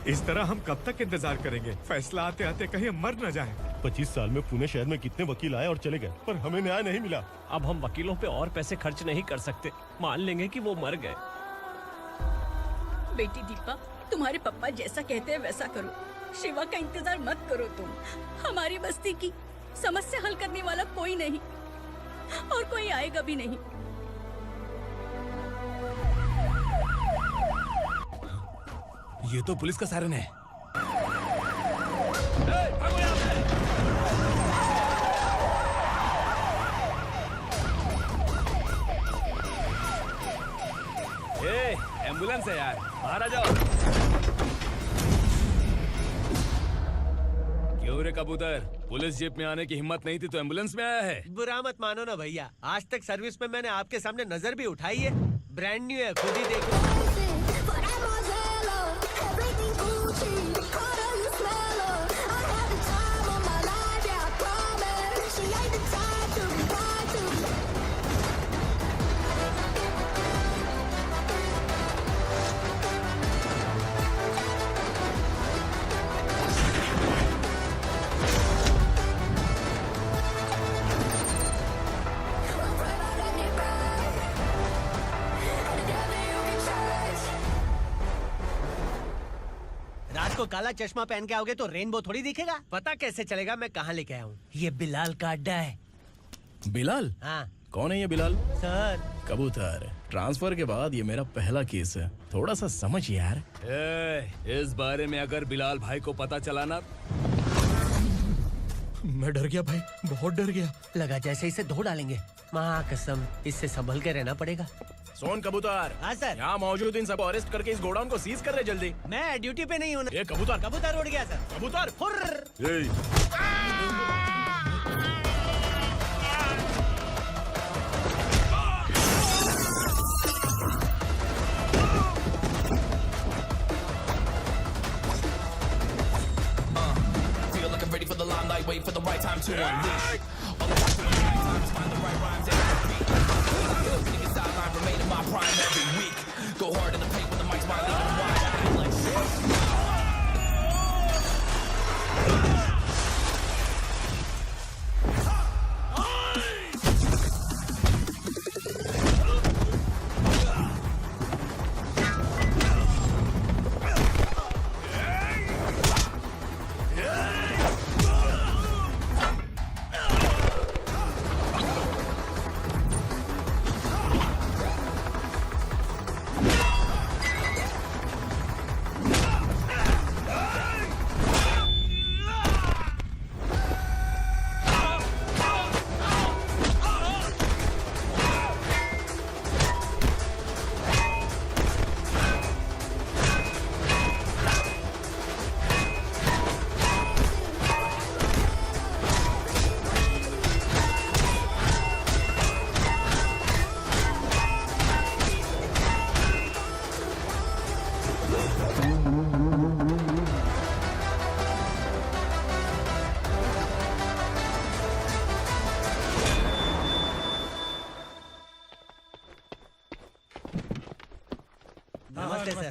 इस तरह हम कब तक इंतजार करेंगे? फैसला आते आते कहीं हम मर न जाएं। 25 साल में पुणे शहर में कितने वकील आए और चले गए, पर हमें न्याय नहीं मिला। अब हम वकीलों पे और पैसे खर्च नहीं कर सकते। मान लेंगे कि वो मर गए। बेटी दीपा, तुम्हारे पप्पा जैसा कहते हैं वैसा करो। शिवा का इंतजार मत करो तुम। हमारी बस्ती की समस्या हल करने वाला कोई नहीं और कोई आएगा भी नहीं। ये तो पुलिस का सायरन है। एम्बुलेंस है यार, बाहर आ जाओ। क्यों रे कबूतर, पुलिस जीप में आने की हिम्मत नहीं थी तो एम्बुलेंस में आया है? बुरा मत मानो ना भैया, आज तक सर्विस में मैंने आपके सामने नजर भी उठाई है। ब्रांड न्यू है, खुद ही देखो। रात को काला चश्मा पहन के आओगे तो रेनबो थोड़ी दिखेगा। पता कैसे चलेगा मैं कहाँ लेके आया हूँ? ये बिलाल का अड्डा है। बिलाल? हाँ कौन है ये बिलाल? सर, कबूतर, ट्रांसफर के बाद ये मेरा पहला केस है, थोड़ा सा समझ यार। इस बारे में अगर बिलाल भाई को पता चला ना। मैं डर गया भाई, बहुत डर गया। लगा जैसे इसे धो डालेंगे। माँ कसम, इससे संभल के रहना पड़ेगा। सोन कबूतर। हाँ सर। यहाँ मौजूद इन सबको अरेस्ट करके इस गोडाउन को सीज कर रहे जल्दी। मैं ड्यूटी पे नहीं हूँ। ये कबूतर, कबूतर उड़ गया सर। कबूतर। Ready for the limelight, wait for the right time to unleash. All the time to find the right rhymes and beat. Niggas sideline remain in my prime every week. Go hard in the paint when the mic's wide, leaving wide. I feel like shit.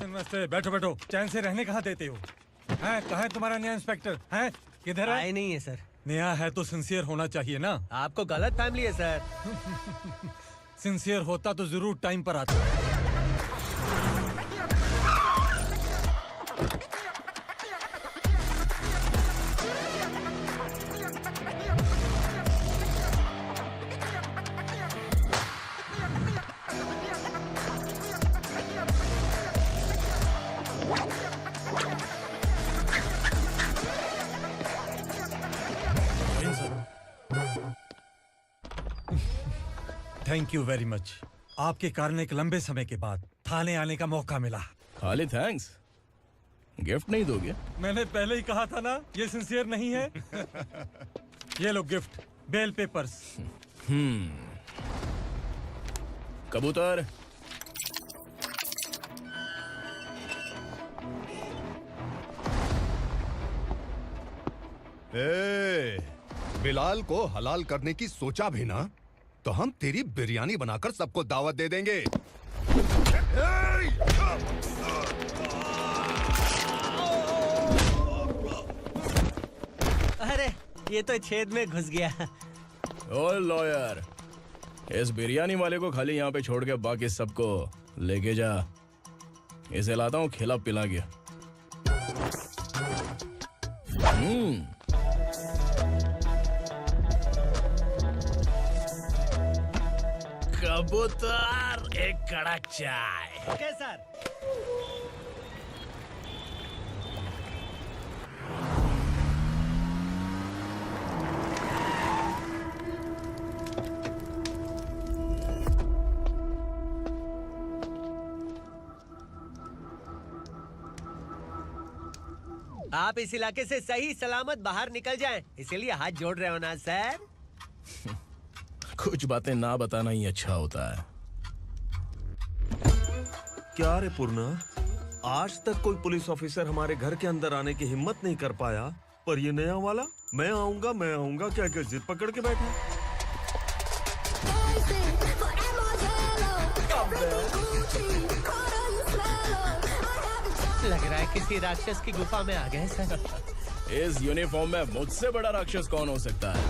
नमस्ते, बैठो बैठो। चैन से रहने कहाँ देते हो? हैं, कहाँ है तुम्हारा नया इंस्पेक्टर? हैं, किधर है? आए नहीं है सर। नया है तो सिंसियर होना चाहिए ना। आपको गलत फैमिली है सर। सिंसियर होता तो जरूर टाइम पर आता। Thank you very much. आपके कारण एक लंबे समय के बाद थाने आने का मौका मिला। खाली थैंक्स, गिफ्ट नहीं दोगे? मैंने पहले ही कहा था ना, ये सिंसियर नहीं है। ये लो गिफ्ट, बेल पेपर्स। कबूतर, बिलाल को हलाल करने की सोचा भी ना, तो हम तेरी बिरयानी बनाकर सबको दावत दे देंगे। अरे ये तो छेद में घुस गया। ओ लॉयर, इस बिरयानी वाले को खाली यहाँ पे छोड़ के बाकी सबको लेके जा। इसे लाता हूँ खिला पिला के। कबूतर, एक कड़क चाय। Okay sir. आप इस इलाके से सही सलामत बाहर निकल जाएं, इसीलिए हाथ जोड़ रहे हो ना सर? कुछ बातें ना बताना ही अच्छा होता है। क्या रे पूर्णा, आज तक कोई पुलिस ऑफिसर हमारे घर के अंदर आने की हिम्मत नहीं कर पाया, पर ये नया वाला मैं आऊंगा क्या क्या जिद पकड़ के बैठा। लग रहा है किसी राक्षस की गुफा में आ गए सर। इस यूनिफॉर्म में मुझसे बड़ा राक्षस कौन हो सकता है?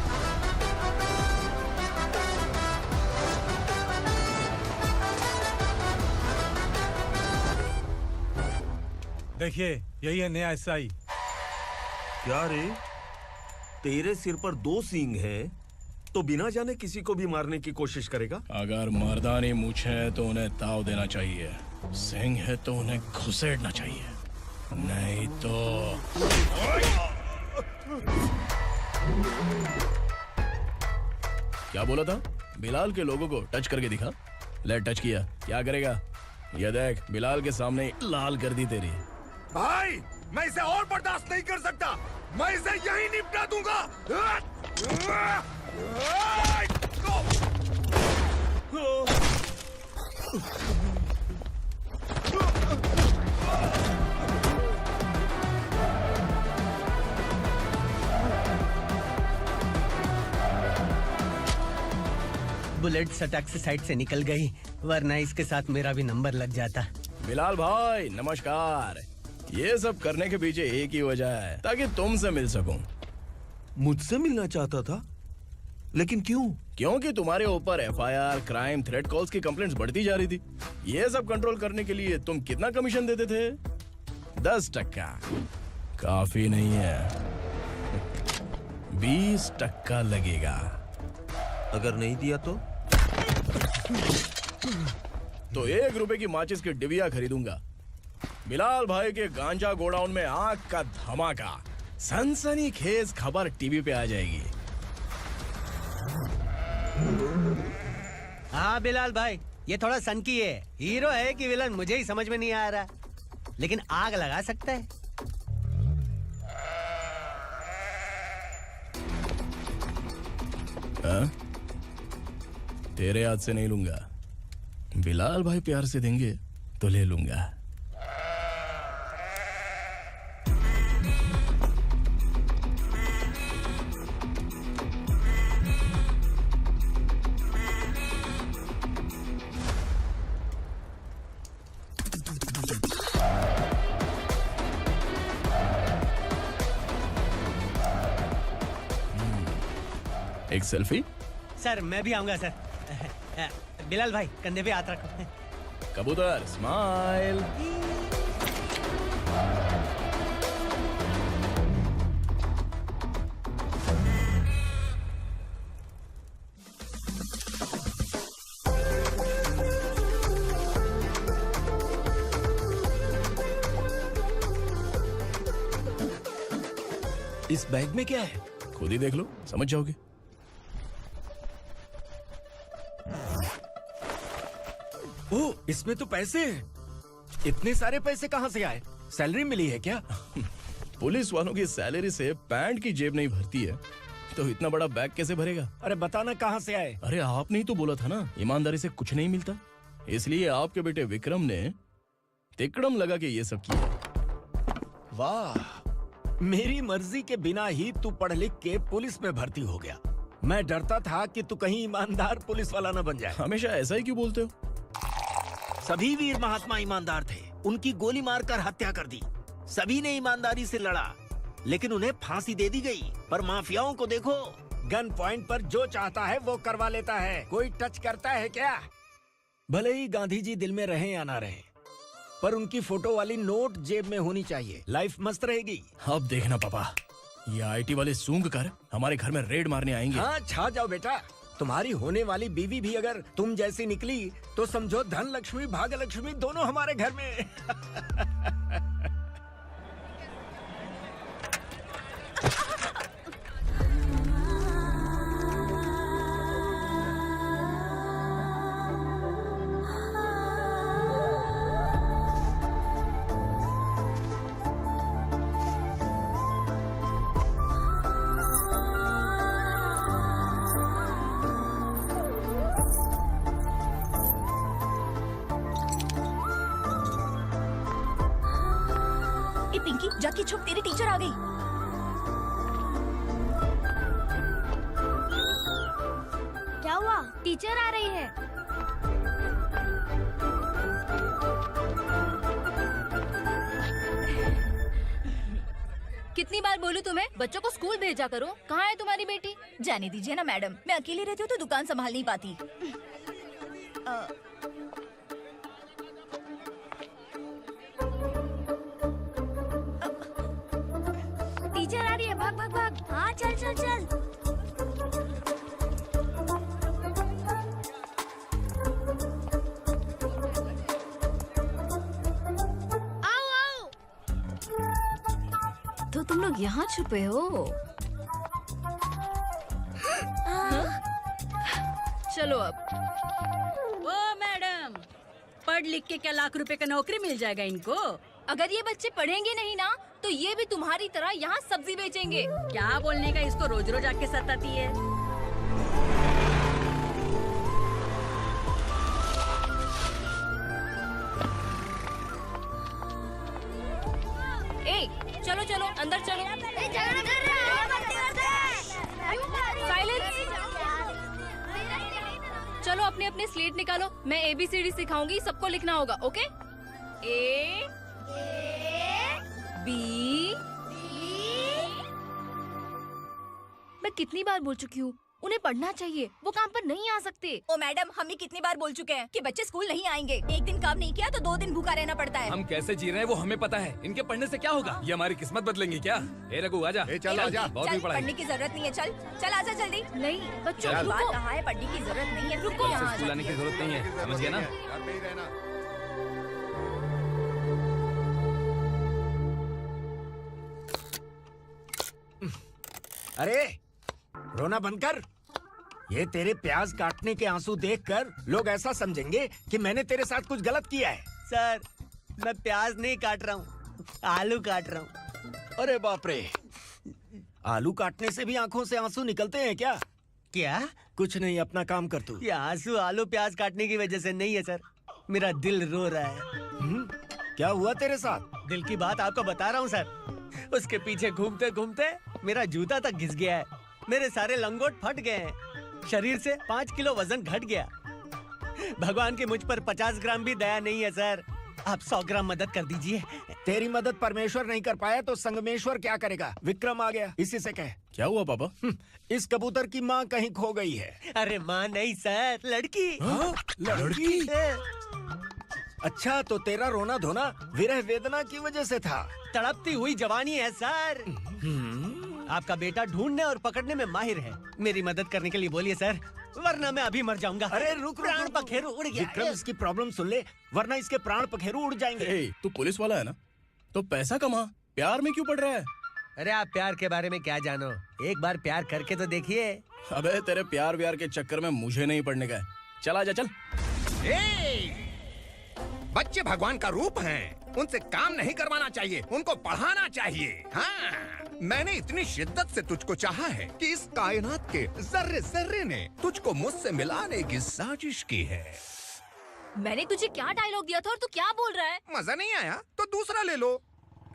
देखिए, यही है नया एसआई। क्या रे, तेरे सिर पर 2 सींग हैं, तो बिना जाने किसी को भी मारने की कोशिश करेगा? अगर मर्दानी मूंछ है तो उन्हें ताव देना चाहिए, सिंह है तो उन्हें घुसेड़ना चाहिए, नहीं तो। क्या बोला था? बिलाल के लोगों को टच करके दिखा। ले टच किया, क्या करेगा? ये देख, बिलाल के सामने लाल कर दी तेरी। भाई, मैं इसे और बर्दाश्त नहीं कर सकता। मैं इसे यहीं निपटा दूंगा। बुलेट सटक से साइड से निकल गई, वरना इसके साथ मेरा भी नंबर लग जाता। बिलाल भाई नमस्कार। ये सब करने के पीछे एक ही वजह है, ताकि तुमसे मिल सकूं। मुझसे मिलना चाहता था, लेकिन क्यों? क्योंकि तुम्हारे ऊपर एफआईआर, क्राइम, थ्रेट कॉल्स की कंप्लेंट्स बढ़ती जा रही थी। ये सब कंट्रोल करने के लिए तुम कितना कमीशन देते थे? 10%। काफी नहीं है, 20% लगेगा। अगर नहीं दिया तो 1 रुपए की माचिस की डिबिया खरीदूंगा। बिलाल भाई के गांजा गोडाउन में आग का धमाका, सनसनीखेज खबर टीवी पे आ जाएगी। हाँ बिलाल भाई, ये थोड़ा सनकी है। हीरो है कि विलन मुझे ही समझ में नहीं आ रहा, लेकिन आग लगा सकता है। हाँ? तेरे हाथ से नहीं लूंगा, बिलाल भाई प्यार से देंगे तो ले लूंगा। एक सेल्फी? सर मैं भी आऊंगा सर। बिलाल भाई कंधे पे हाथ रखो। कबूतर स्माइल। इस बैग में क्या है? खुद ही देख लो, समझ जाओगे। ओह, इसमें तो पैसे हैं। इतने सारे पैसे कहाँ से आए? सैलरी मिली है क्या? पुलिस वालों की सैलरी से पैंट की जेब नहीं भरती है, तो इतना बड़ा बैग कैसे भरेगा? अरे बताना कहाँ से आए? अरे आपने ही तो बोला था ना, ईमानदारी से कुछ नहीं मिलता। इसलिए आपके बेटे विक्रम ने तिकड़म लगा के ये सब किया। वाह, मेरी मर्जी के बिना ही तू पढ़ लिख के पुलिस में भर्ती हो गया। मैं डरता था कि तू कहीं ईमानदार पुलिस वाला न बन जाए। हमेशा ऐसा ही क्यों बोलते हो? सभी वीर महात्मा ईमानदार थे, उनकी गोली मारकर हत्या कर दी। सभी ने ईमानदारी से लड़ा, लेकिन उन्हें फांसी दे दी गई। पर माफियाओं को देखो, गन पॉइंट पर जो चाहता है वो करवा लेता है। कोई टच करता है क्या? भले ही गांधी जी दिल में रहे या ना रहे, पर उनकी फोटो वाली नोट जेब में होनी चाहिए। लाइफ मस्त रहेगी। अब देखना पापा, ये आईटी वाले सूंघ कर हमारे घर में रेड मारने आएंगे। हाँ, छा जाओ बेटा। तुम्हारी होने वाली बीवी भी अगर तुम जैसी निकली तो समझो धन लक्ष्मी भाग्य लक्ष्मी दोनों हमारे घर में। ए पिंकी, जाके छुप, तेरी टीचर आ गई। क्या हुआ? टीचर आ रही है। कितनी बार बोलूं तुम्हें, बच्चों को स्कूल भेजा करो। कहाँ है तुम्हारी बेटी? जाने दीजिए ना मैडम, मैं अकेली रहती हूँ तो दुकान संभाल नहीं पाती। टीचर आ रही है, भाग भाग भाग। हाँ चल चल चल। आओ आओ। तो तुम लोग यहाँ छुपे हो? चलो अब। ओ मैडम, पढ़ लिख के क्या लाख रुपए का नौकरी मिल जाएगा इनको? अगर ये बच्चे पढ़ेंगे नहीं ना तो ये भी तुम्हारी तरह यहाँ सब्जी बेचेंगे। क्या बोलने का, इसको रोज रोज आके सताती है। ए, चलो चलो अंदर चलो। साइलेंस। चलो अपने अपने स्लेट निकालो, मैं ABCD सिखाऊंगी, सबको लिखना होगा। ओके? A B। मैं कितनी बार बोल चुकी हूँ, उन्हें पढ़ना चाहिए, वो काम पर नहीं आ सकते। ओ मैडम, हम भी कितनी बार बोल चुके हैं कि बच्चे स्कूल नहीं आएंगे। एक दिन काम नहीं किया तो 2 दिन भूखा रहना पड़ता है। हम कैसे जी रहे हैं वो हमें पता है, इनके पढ़ने से क्या होगा? ये हमारी किस्मत बदलेंगे क्या? ए रघु आजा। चल आजा। बहुत भी पढ़ाई। पढ़ने की जरूरत नहीं है, चल चल आजा जल्दी। नहीं बच्चों, चल। बात कहाँ है, पढ़ने की जरूरत नहीं है, रुको यहाँ। स्कूल आने की जरूरत नहीं है, समझ गया ना? घर पे ही रहना। अरे रोना बंद कर। ये तेरे प्याज काटने के आंसू देखकर लोग ऐसा समझेंगे कि मैंने तेरे साथ कुछ गलत किया है। सर, मैं प्याज नहीं काट रहा हूँ, आलू काट रहा हूँ। अरे बाप रे, आलू काटने से भी आंखों से आंसू निकलते हैं क्या? क्या? कुछ नहीं, अपना काम कर तू। ये आंसू आलू प्याज काटने की वजह से नहीं है सर, मेरा दिल रो रहा है। क्या हुआ तेरे साथ? दिल की बात आपको बता रहा हूँ सर। उसके पीछे घूमते घूमते मेरा जूता तक घिस गया है, मेरे सारे लंगोट फट गए हैं, शरीर से 5 किलो वजन घट गया। भगवान की मुझ पर 50 ग्राम भी दया नहीं है सर, आप 100 ग्राम मदद कर दीजिए। तेरी मदद परमेश्वर नहीं कर पाया तो संगमेश्वर क्या करेगा? विक्रम आ गया, इसी से कह। क्या हुआ पापा? इस कबूतर की माँ कहीं खो गई है। अरे माँ नहीं सर, लड़की। लड़की? अच्छा, तो तेरा रोना धोना विरह वेदना की वजह से था। तड़पती हुई जवानी है सर। आपका बेटा ढूंढने और पकड़ने में माहिर है, मेरी मदद करने के लिए बोलिए सर, वरना मैं अभी मर जाऊंगा। अरे रुक, प्राण पखेरु उड़ गया। विक्रम, इसकी प्रॉब्लम सुन ले, वरना इसके प्राण पखेरु उड़ जाएंगे। ए, तू पुलिस वाला है ना, तो पैसा कमा, प्यार में क्यों पड़ रहा है? अरे आप प्यार के बारे में क्या जानो, एक बार प्यार करके तो देखिए। अबे तेरे प्यार व्यार के चक्कर में मुझे नहीं पड़ने का है, चल आजा चल। बच्चे भगवान का रूप हैं, उनसे काम नहीं करवाना चाहिए, उनको पढ़ाना चाहिए। हाँ, मैंने इतनी शिद्दत से तुझको चाहा है कि इस कायनात के जर्रे जर्रे ने तुझको मुझसे मिलाने की साजिश की है। मैंने तुझे क्या डायलॉग दिया था और तू क्या बोल रहा है? मजा नहीं आया तो दूसरा ले लो।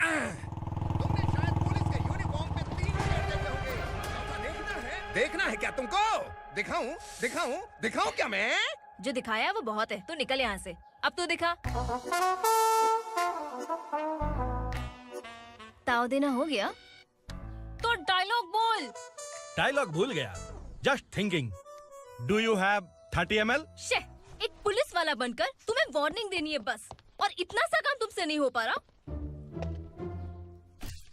तुमने शायद पुलिस के यूनिफॉर्म पे 3 शेर देखे होंगे। देखना है क्या तुमको? दिखाऊं दिखाऊं दिखाऊं क्या मैं? जो दिखाया है वो बहुत है, तू निकल यहाँ से। अब तू दिखा। ताव देना हो गया? डायलॉग बोल। डायलॉग भूल गया। Just thinking. Do you have 30 ml? शे, एक पुलिस वाला बनकर तुम्हें वार्निंग देनी है बस, और इतना सा काम तुमसे नहीं हो पा रहा।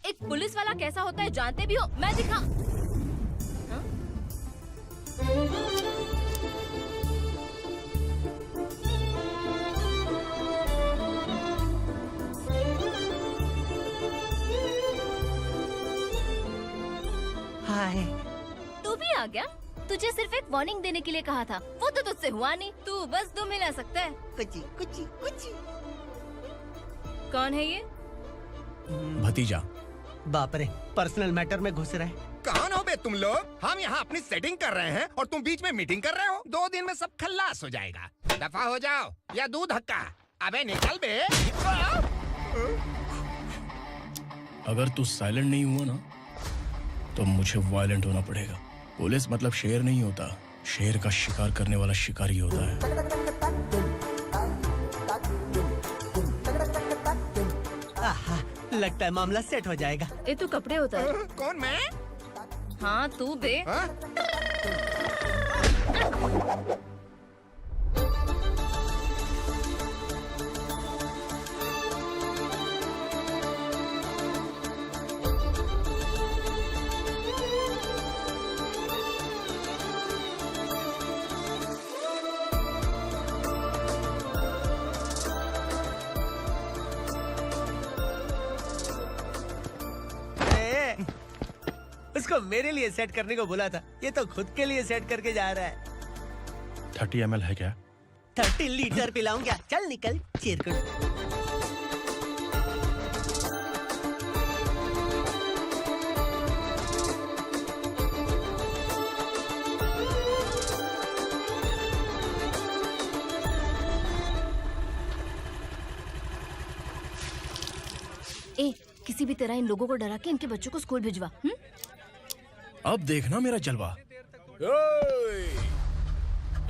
एक पुलिस वाला कैसा होता है जानते भी हो? मैं दिखा। हाँ? हाय। तू भी आ गया? तुझे सिर्फ एक वार्निंग देने के लिए कहा था, वो तो तुझसे हुआ नहीं। तू बस 2 मिला सकता है। कुछ कुछ। कौन है ये? भतीजा। बाप रे, पर्सनल मैटर में घुस रहे। कौन हो बे तुम लोग? हम यहाँ अपनी सेटिंग कर रहे हैं और तुम बीच में मीटिंग कर रहे हो। 2 दिन में सब खल्लास हो जाएगा। दफा हो जाओ या दूध हक्का। अबे निकल बे। अगर तू साइलेंट नहीं हुआ ना तो मुझे वायलेंट होना पड़ेगा। पुलिस मतलब शेर नहीं होता, शेर का शिकार करने वाला शिकारी होता है। आहा, लगता है मामला सेट हो जाएगा। ये तो कपड़े होता है। कौन मैं? हाँ तू बे। उसको मेरे लिए सेट करने को बोला था, ये तो खुद के लिए सेट करके जा रहा है। 30 ml है क्या? 30 लीटर पिलाऊं क्या? चल निकल चिरकुट। ए, किसी भी तरह इन लोगों को डरा के इनके बच्चों को स्कूल भिजवा। अब देखना मेरा जलवा।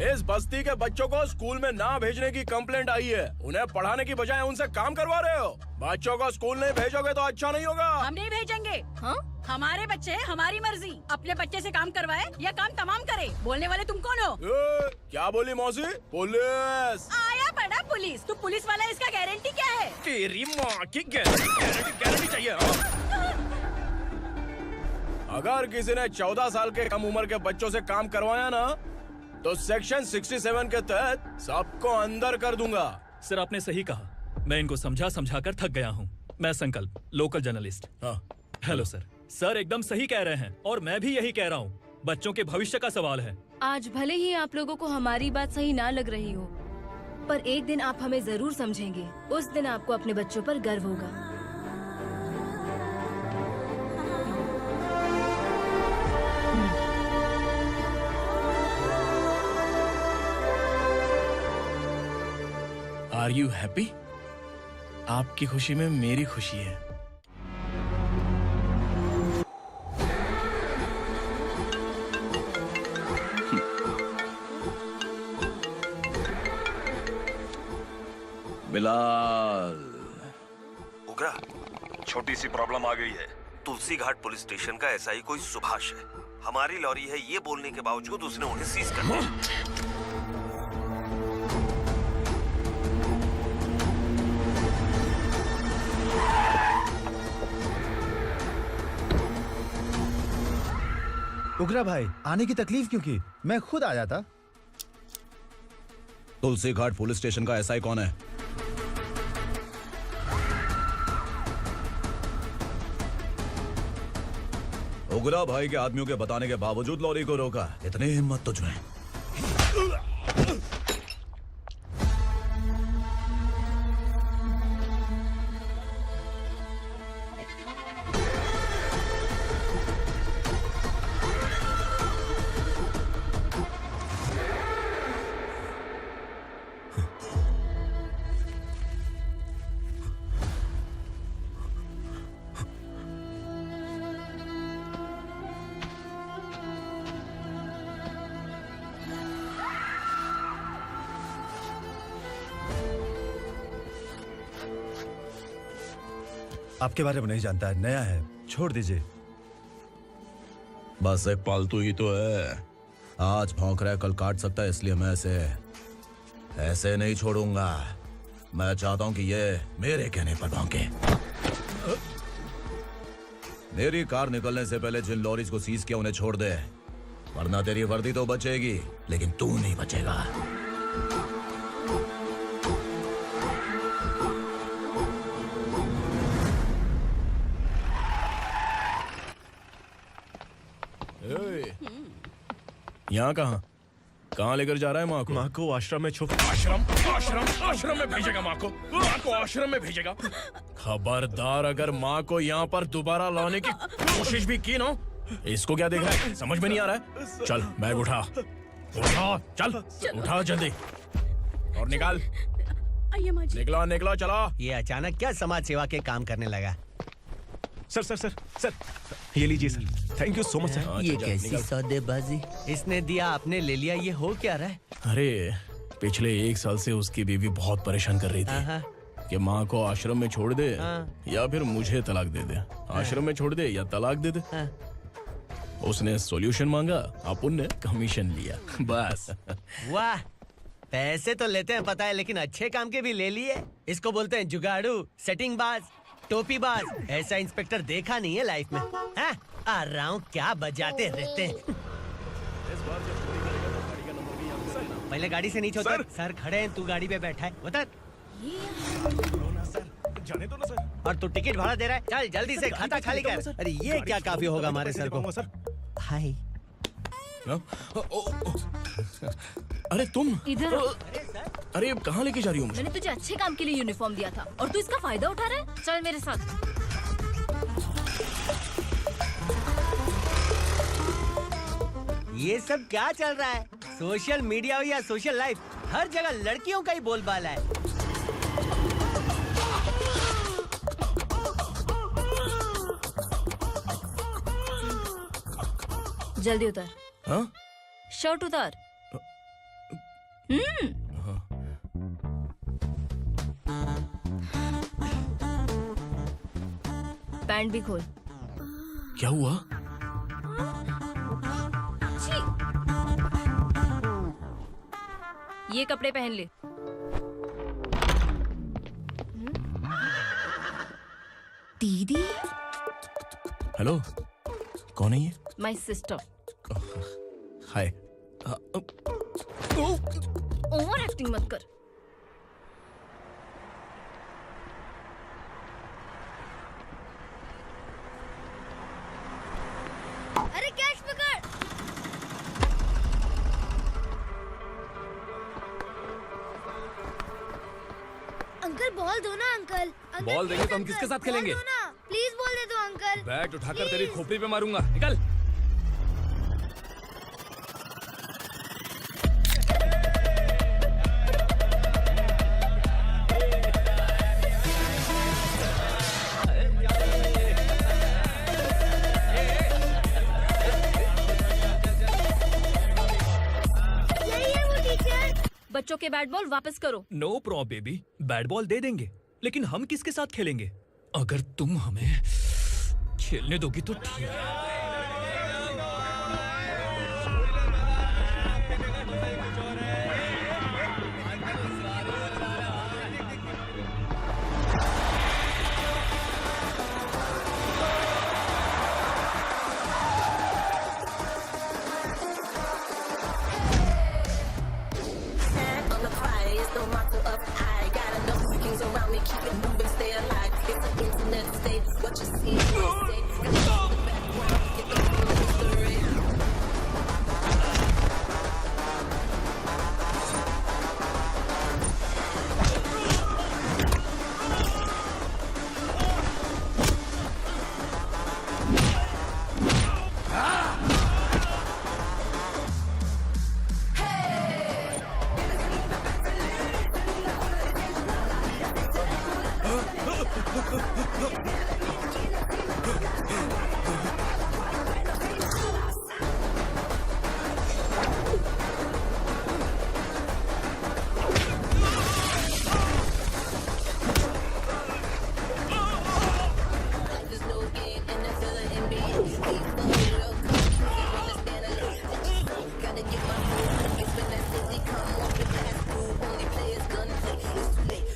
इस बस्ती के बच्चों को स्कूल में ना भेजने की कंप्लेंट आई है। उन्हें पढ़ाने की बजाय उनसे काम करवा रहे हो। बच्चों को स्कूल नहीं भेजोगे तो अच्छा नहीं होगा। हम नहीं भेजेंगे। हाँ? हमारे बच्चे हमारी मर्जी। अपने बच्चे से काम करवाए या काम तमाम करे। बोलने वाले तुम कौन हो? क्या बोली मौसी? पुलिस आया पड़ा पुलिस। तू पुलिस वाला, इसका गारंटी क्या है? तेरी माँ की गारंटी चाहिए। अगर किसी ने 14 साल के कम उम्र के बच्चों से काम करवाया ना तो सेक्शन 67 के तहत सबको अंदर कर दूंगा। सर आपने सही कहा। मैं इनको समझा कर थक गया हूँ। मैं संकल्प, local journalist. Hello sir. Sir एकदम सही कह रहे हैं और मैं भी यही कह रहा हूँ। बच्चों के भविष्य का सवाल है। आज भले ही आप लोगों को हमारी बात सही ना लग रही हो, पर एक दिन आप हमें जरूर समझेंगे। उस दिन आपको अपने बच्चों पर गर्व होगा। Are you happy? आपकी खुशी में मेरी खुशी है। बिलाल। उग्रा, छोटी सी प्रॉब्लम आ गई है। तुलसी घाट पुलिस स्टेशन का ऐसा ही कोई सुभाष है। हमारी लॉरी है ये बोलने के बावजूद उसने उन्हें सीज कर दिया। उग्रा भाई, आने की तकलीफ क्यों की? मैं खुद आ जाता। तुलसी घाट पुलिस स्टेशन का एसआई कौन है? उग्रा भाई के आदमियों के बताने के बावजूद लॉरी को रोका। इतनी हिम्मत तुझमें? आपके बारे में नहीं जानता है, नया है, छोड़ दीजिए। बस एक पालतू ही तो है। आज भौंक रहा है, कल काट सकता है, इसलिए मैं ऐसे नहीं छोड़ूंगा। मैं चाहता हूं कि ये मेरे कहने पर भौंके। मेरी कार निकलने से पहले जिन लॉरीज को सीज किया उन्हें छोड़ दे, वरना तेरी वर्दी तो बचेगी लेकिन तू नहीं बचेगा। यहाँ कहाँ लेकर जा रहा है माँ को? माँ को आश्रम में छुप। आश्रम में भेजेगा माँ को आश्रम में भेजेगा। खबरदार, अगर माँ को यहाँ पर दोबारा लाने की कोशिश भी की ना, इसको क्या देख रहा है, समझ में नहीं आ रहा है? चल बैग उठा, चल उठा जल्दी और निकाल। आइए माँ जी। निकला चला। ये अचानक क्या समाज सेवा के काम करने लगा? सर ये लीजिए sir. Thank you so much sir. ये कैसी सौदेबाजी? इसने दिया, आपने ले लिया, ये हो क्या रहा है? अरे पिछले 1 साल से उसकी बीवी बहुत परेशान कर रही थी कि माँ को आश्रम में छोड़ दे या फिर मुझे तलाक दे दे। आश्रम में छोड़ दे या तलाक दे दे। उसने सॉल्यूशन मांगा, अपन ने कमीशन लिया, बस। वाह, पैसे तो लेते हैं पता है, लेकिन अच्छे काम के भी ले लिए। इसको बोलते हैं जुगाड़ू, सेटिंग बाज, टोपी बाज। ऐसा इंस्पेक्टर देखा नहीं है लाइफ में। हाँ? आ रहा हूँ, क्या बजाते रहते हैं। पहले गाड़ी से नीचे उतर। सर खड़े हैं, तू गाड़ी पे बैठा है, उतर। जाने दो ना सर। और तू टिकट भाड़ा दे रहा है, चल जल्दी से खाता खाली कर। अरे ये क्या काफी होगा हमारे सर को। हाय। अरे तुम इधर। अरे कहाँ लेके जा रही हो? मैंने तुझे अच्छे काम के लिए यूनिफॉर्म दिया था और तू इसका फायदा उठा रहा है। चल मेरे साथ। ये सब क्या चल रहा है? सोशल मीडिया हो या सोशल लाइफ, हर जगह लड़कियों का ही बोलबाला है। जल्दी उतर। हाँ? शर्ट उतार। पैंट भी खोल। क्या हुआ? ये कपड़े पहन ले। दीदी। हेलो, कौन है ये? My sister. Hi. Over acting मत कर। अरे कैच पकड़। अंकल बॉल दो ना अंकल। बॉल देंगे तो हम किसके साथ खेलेंगे? प्लीज बॉल दे दो अंकल। बैट उठाकर तेरी खोपड़ी पे मारूंगा, निकल। बच्चों के बैट बॉल वापस करो। No problem baby, bat ball दे देंगे, लेकिन हम किसके साथ खेलेंगे? अगर तुम हमें खेलने दोगी तो ठीक है।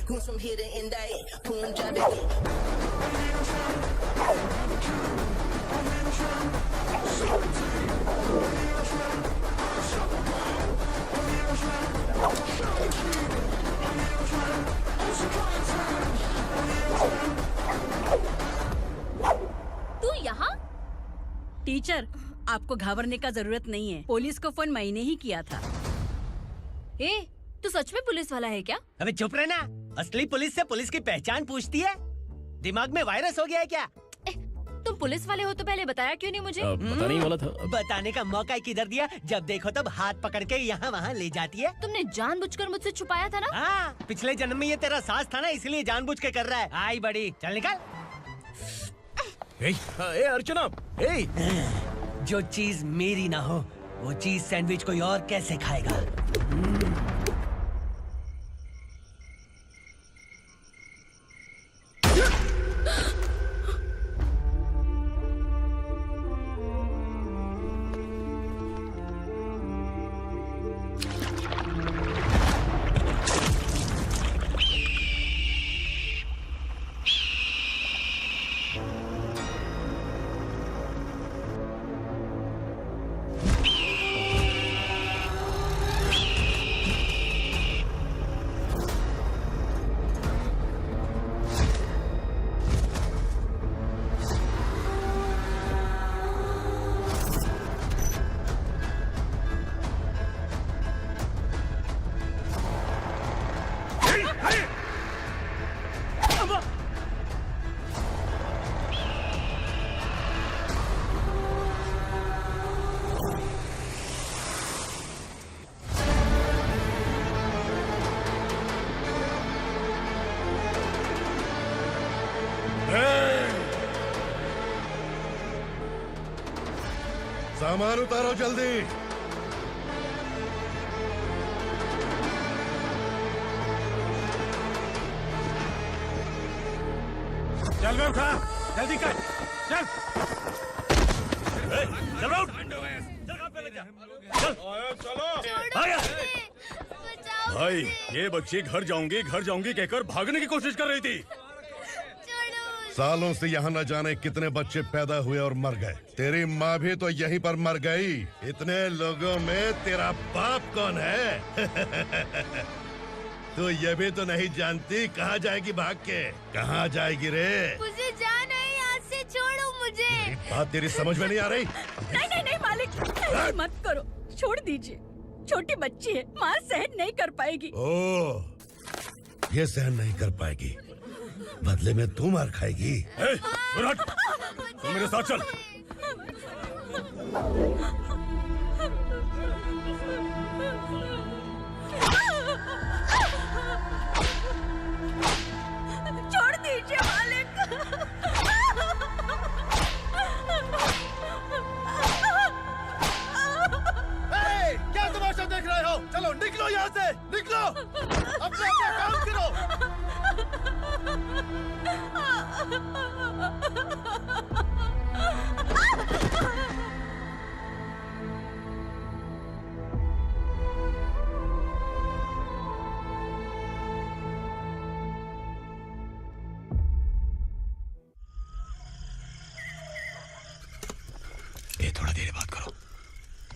Goons from here to Indie, Punjabi. तू यहाँ? टीचर, आपको घबराने का जरूरत नहीं है। पुलिस को फोन मैंने ही किया था। ए, तू सच में पुलिस वाला है क्या? अबे चुप रहना। असली पुलिस से पुलिस की पहचान पूछती है? दिमाग में वायरस हो गया है क्या? तुम पुलिस वाले हो तो पहले बताया क्यों नहीं मुझे? बताने ही वाला था। बताने का मौका किधर दिया? जब देखो तब हाथ पकड़ के यहाँ वहाँ ले जाती है। तुमने जानबूझकर मुझसे छुपाया था ना? हाँ, पिछले जन्म में ये तेरा सास था ना, इसलिए जानबूझ के कर रहा है। आई बड़ी, चल निकल। ए अर्चना, ए जो चीज मेरी ना हो, वो चीज सैंडविच कोई और कैसे खाएगा? सामान उतारो जल्दी। चल बे उठा, जल्दी कर, चल। चल आउट। चलो भाई, ये बच्ची घर जाऊंगी कहकर भागने की कोशिश कर रही थी। सालों से यहाँ न जाने कितने बच्चे पैदा हुए और मर गए। तेरी माँ भी तो यहीं पर मर गई। इतने लोगों में तेरा बाप कौन है? तू ये भी तो नहीं जानती कहाँ जाएगी भाग के? कहाँ जाएगी रे? मुझे जाना है यहाँ से, छोड़ो मुझे। बात तेरी समझ में नहीं आ रही? नहीं मालिक, ऐसे मत करो, छोड़ दीजिए। छोटी बच्ची है, माँ सहन नहीं कर पाएगी। ओह, ये सहन नहीं कर पाएगी, बदले में तू मार खाएगी। विराट, तू मेरे साथ चल। छोड़ दीजिए मालिक। क्या तमाशा देख रहे हो? चलो निकलो यहाँ से, निकलो। अपना काम करो। ये थोड़ा देर बात करो,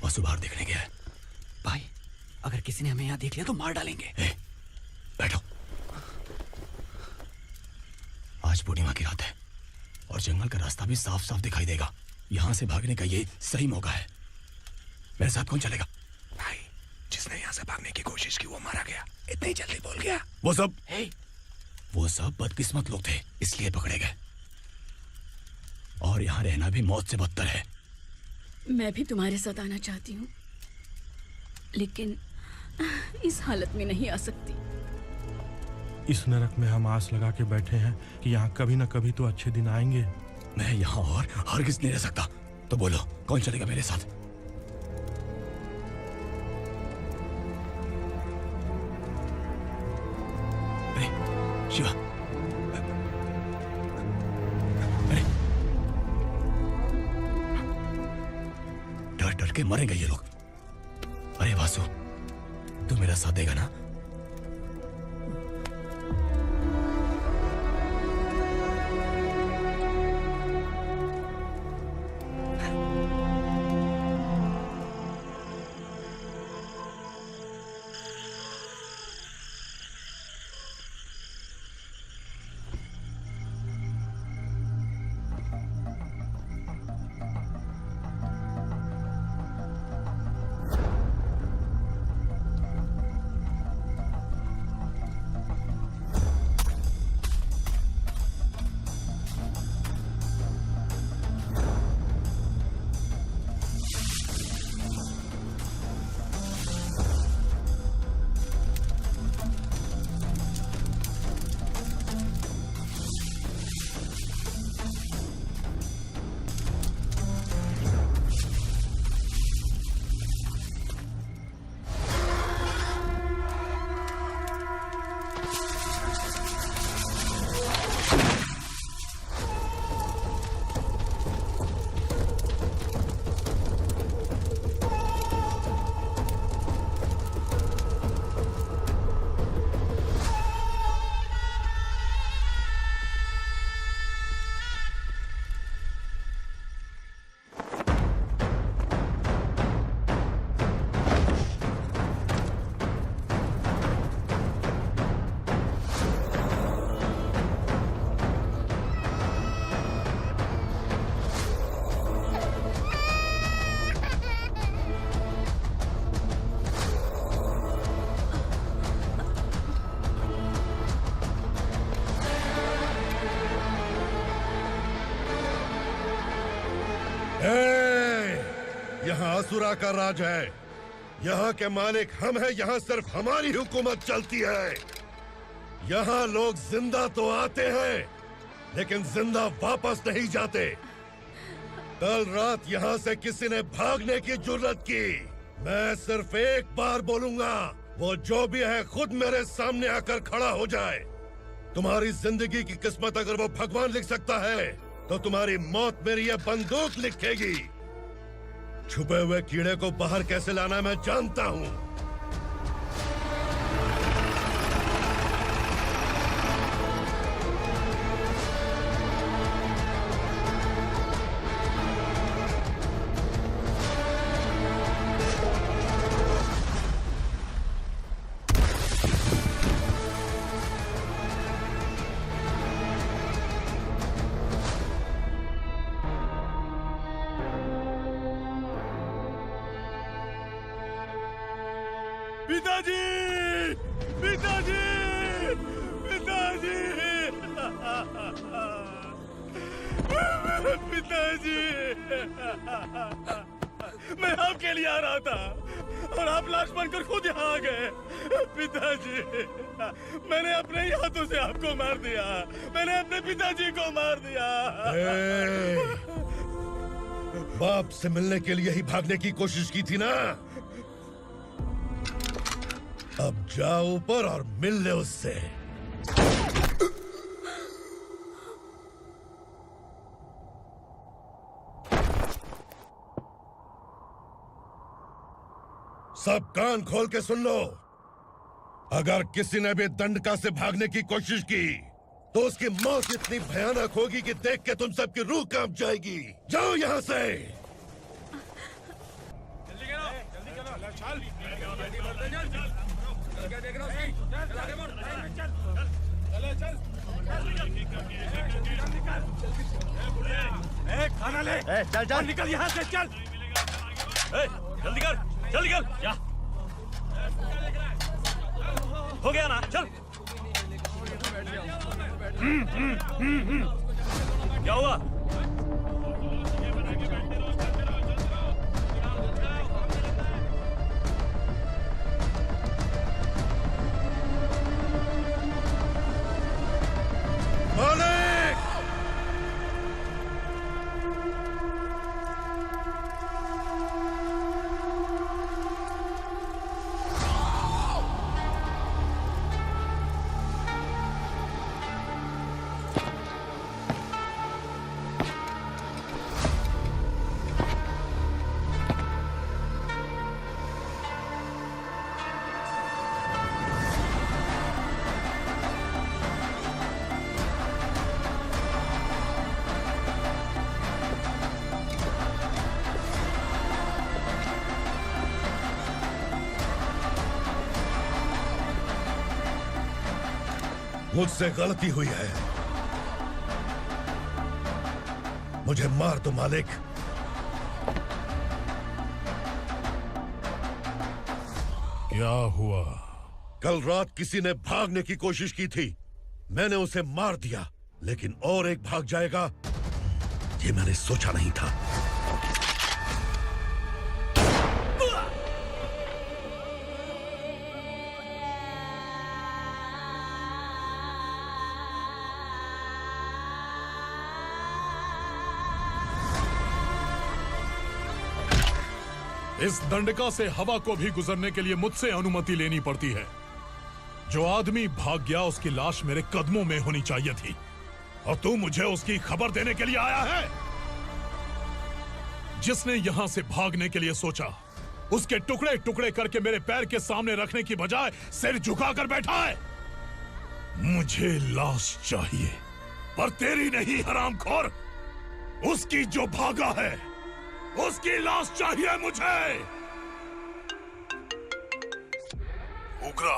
वसु बाहर देखने गया है। भाई, अगर किसी ने हमें यहाँ देख लिया तो मार डालेंगे। बैठो। आज पूर्णिमा की रात है और जंगल का रास्ता भी साफ साफ दिखाई देगा। यहाँ से भागने का ये सही मौका है। मेरे साथ कौन चलेगा? भाई, जिसने यहाँ से भागने की कोशिश की वो मारा गया। इतनी जल्दी बोल गया। वो सब बदकिस्मत लोग थे, इसलिए पकड़े गए। और यहाँ रहना भी मौत से बदतर है। मैं भी तुम्हारे साथ आना चाहती हूँ, लेकिन इस हालत में नहीं आ सकती। इस नरक में हम आस लगा के बैठे हैं कि यहाँ कभी न कभी तो अच्छे दिन आएंगे। मैं यहाँ और हरगिज़ नहीं रह सकता। तो बोलो, कौन चलेगा मेरे साथ? अरे शिवा, अरे डर डर के मरेंगे ये लोग। अरे वासु, तू मेरा साथ देगा ना? यहाँ असुरा का राज है। यहाँ के मालिक हम हैं, यहाँ सिर्फ हमारी हुकूमत चलती है। यहाँ लोग जिंदा तो आते हैं लेकिन जिंदा वापस नहीं जाते। कल रात यहाँ से किसी ने भागने की जुर्रत की, मैं सिर्फ एक बार बोलूंगा, वो जो भी है खुद मेरे सामने आकर खड़ा हो जाए। तुम्हारी जिंदगी की किस्मत अगर वो भगवान लिख सकता है तो तुम्हारी मौत मेरी ये बंदूक लिखेगी। छुपे हुए कीड़े को बाहर कैसे लाना मैं जानता हूँ। पिताजी, पिताजी, पिताजी, मेरे पिताजी। मैं आपके लिए आ रहा था और आप लाश बनकर खुद यहाँ आ गए। पिताजी, मैंने अपने ही हाथों से आपको मार दिया। मैंने अपने पिताजी को मार दिया। बाप से मिलने के लिए ही भागने की कोशिश की थी ना? अब जाओ ऊपर और मिल ले उससे। सब कान खोल के सुन लो। अगर किसी ने भी दंडका से भागने की कोशिश की तो उसकी मौत इतनी भयानक होगी कि देख के तुम सबकी रूह कांप जाएगी। जाओ यहाँ से। खाना ले। चल चल निकल यहाँ से, चल। जल्दी कर, जल्दी कर। क्या हो गया ना? चल। क्या हुआ? मालिक! मुझसे गलती हुई है, मुझे मार दो मालिक। क्या हुआ? कल रात किसी ने भागने की कोशिश की थी, मैंने उसे मार दिया, लेकिन और एक भाग जाएगा ये मैंने सोचा नहीं था। इस दंडका से हवा को भी गुजरने के लिए मुझसे अनुमति लेनी पड़ती है। जो आदमी भाग गया उसकी लाश मेरे कदमों में होनी चाहिए थी, और तू मुझे उसकी खबर देने के लिए आया है। जिसने यहां से भागने के लिए सोचा, उसके टुकड़े टुकड़े करके मेरे पैर के सामने रखने की बजाय सिर झुकाकर बैठा है। मुझे लाश चाहिए, पर तेरी नहीं हरामखोर, उसकी जो भागा है उसकी लाश चाहिए मुझे। उग्रा,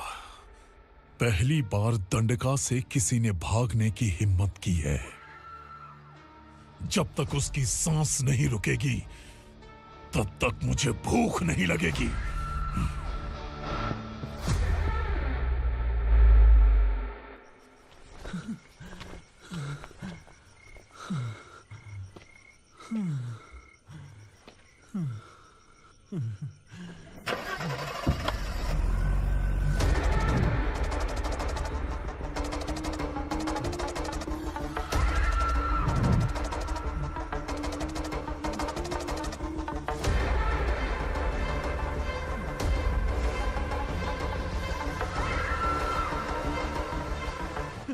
पहली बार दंडका से किसी ने भागने की हिम्मत की है। जब तक उसकी सांस नहीं रुकेगी तब तक मुझे भूख नहीं लगेगी।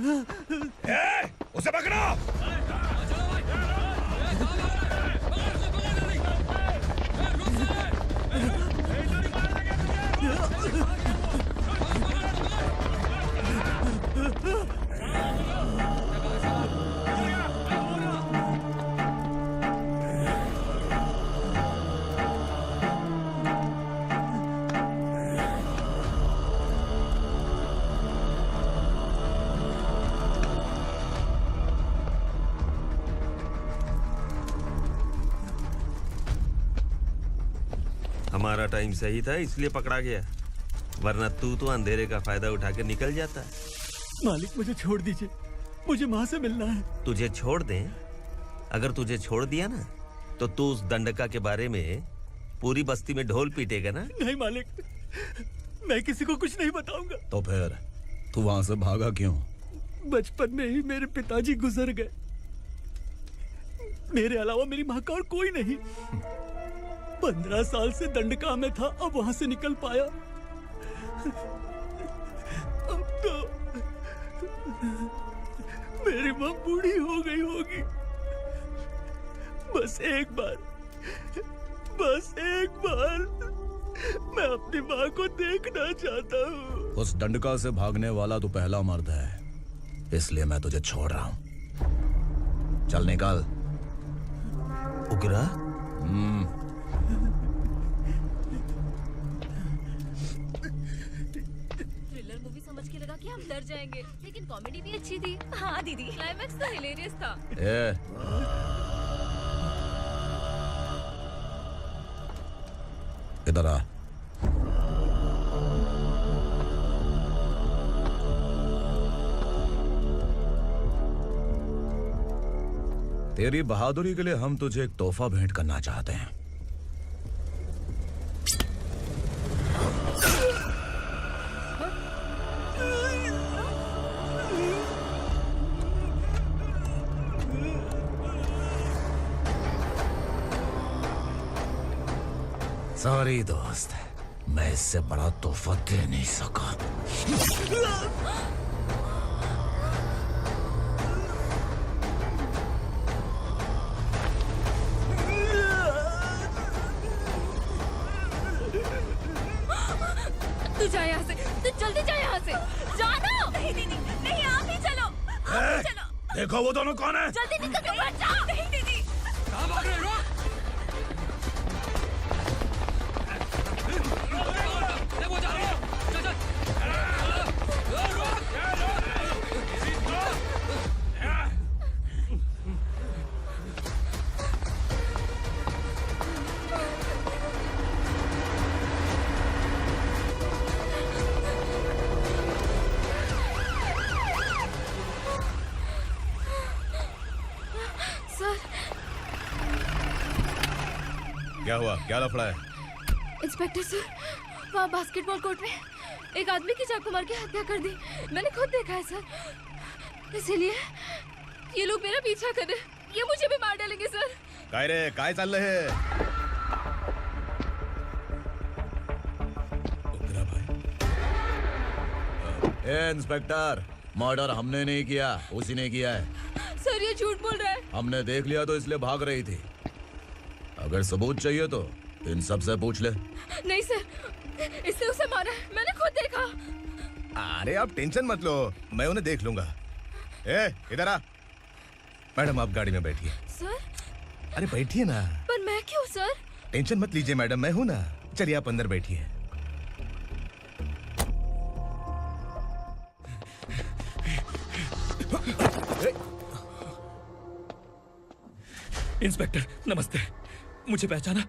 उसे पकड़ो। हमारा टाइम सही था इसलिए पकड़ा गया, वरना तू तो अंधेरे का फायदा उठा के निकल जाता। मालिक मुझे छोड़ दीजिए, मुझे माँ से मिलना है। तुझे छोड़ दें? अगर तुझे छोड़ दिया ना तो तू उस दंडका के बारे में पूरी बस्ती में ढोल पीटेगा ना। नहीं मालिक, मैं किसी को कुछ नहीं बताऊंगा। तो फिर तू वहां से भागा क्यों? बचपन में ही मेरे पिताजी गुजर गए, मेरे अलावा मेरी माँ का और कोई नहीं। 15 साल से दंडका में था, अब वहां से निकल पाया। अब तो मेरी माँ बूढ़ी हो गई होगी। बस एक बार मैं अपनी माँ को देखना चाहता हूँ। उस दंडका से भागने वाला तो पहला मर्द है, इसलिए मैं तुझे छोड़ रहा हूँ। चल निकल। उग्रा? थ्रिलर मूवी समझ के लगा कि हम डर जाएंगे, लेकिन कॉमेडी भी अच्छी थी। हाँ दीदी, क्लाइमैक्स तो हिलेरियस था। इधर आ। तेरी बहादुरी के लिए हम तुझे एक तोहफा भेंट करना चाहते हैं। सॉरी दोस्त, मैं इससे बड़ा तोहफा दे नहीं सका। तू जा यहाँ से, तू जल्दी जा यहाँ से। जानो। नहीं दीदी, नहीं आप ही चलो। आप ही चलो। देखो वो दोनों कौन है? जल्दी निकल के मत जाओ। नहीं दीदी। कहाँ भाग रहे हो? क्या हुआ? क्या लफड़ा है? इंस्पेक्टर सर, वहाँ बास्केटबॉल कोर्ट में एक आदमी की चाकू मार के हत्या कर दी। मैंने खुद देखा है सर, इसीलिए ये लोग मेरा पीछा कर रहे हैं। ये मुझे भी मार डालेंगे सर। काय रे, काय चाललंय हे? ए इंस्पेक्टर, मर्डर हमने नहीं किया, उसी ने किया है। सर ये झूठ बोल रहा है। हमने देख लिया तो इसलिए भाग रही थी। अगर सबूत चाहिए तो इन सब से पूछ ले। नहीं सर, इसने उसे मारा है, मैंने खुद देखा। अरे आप टेंशन मत लो, मैं उन्हें देख लूंगा। ए, इधर आ। मैडम आप गाड़ी में बैठिए। सर? अरे बैठिए ना। पर मैं क्यों सर? टेंशन मत लीजिए मैडम, मैं हूं ना। चलिए आप अंदर बैठिए। इंस्पेक्टर नमस्ते, मुझे पहचाना?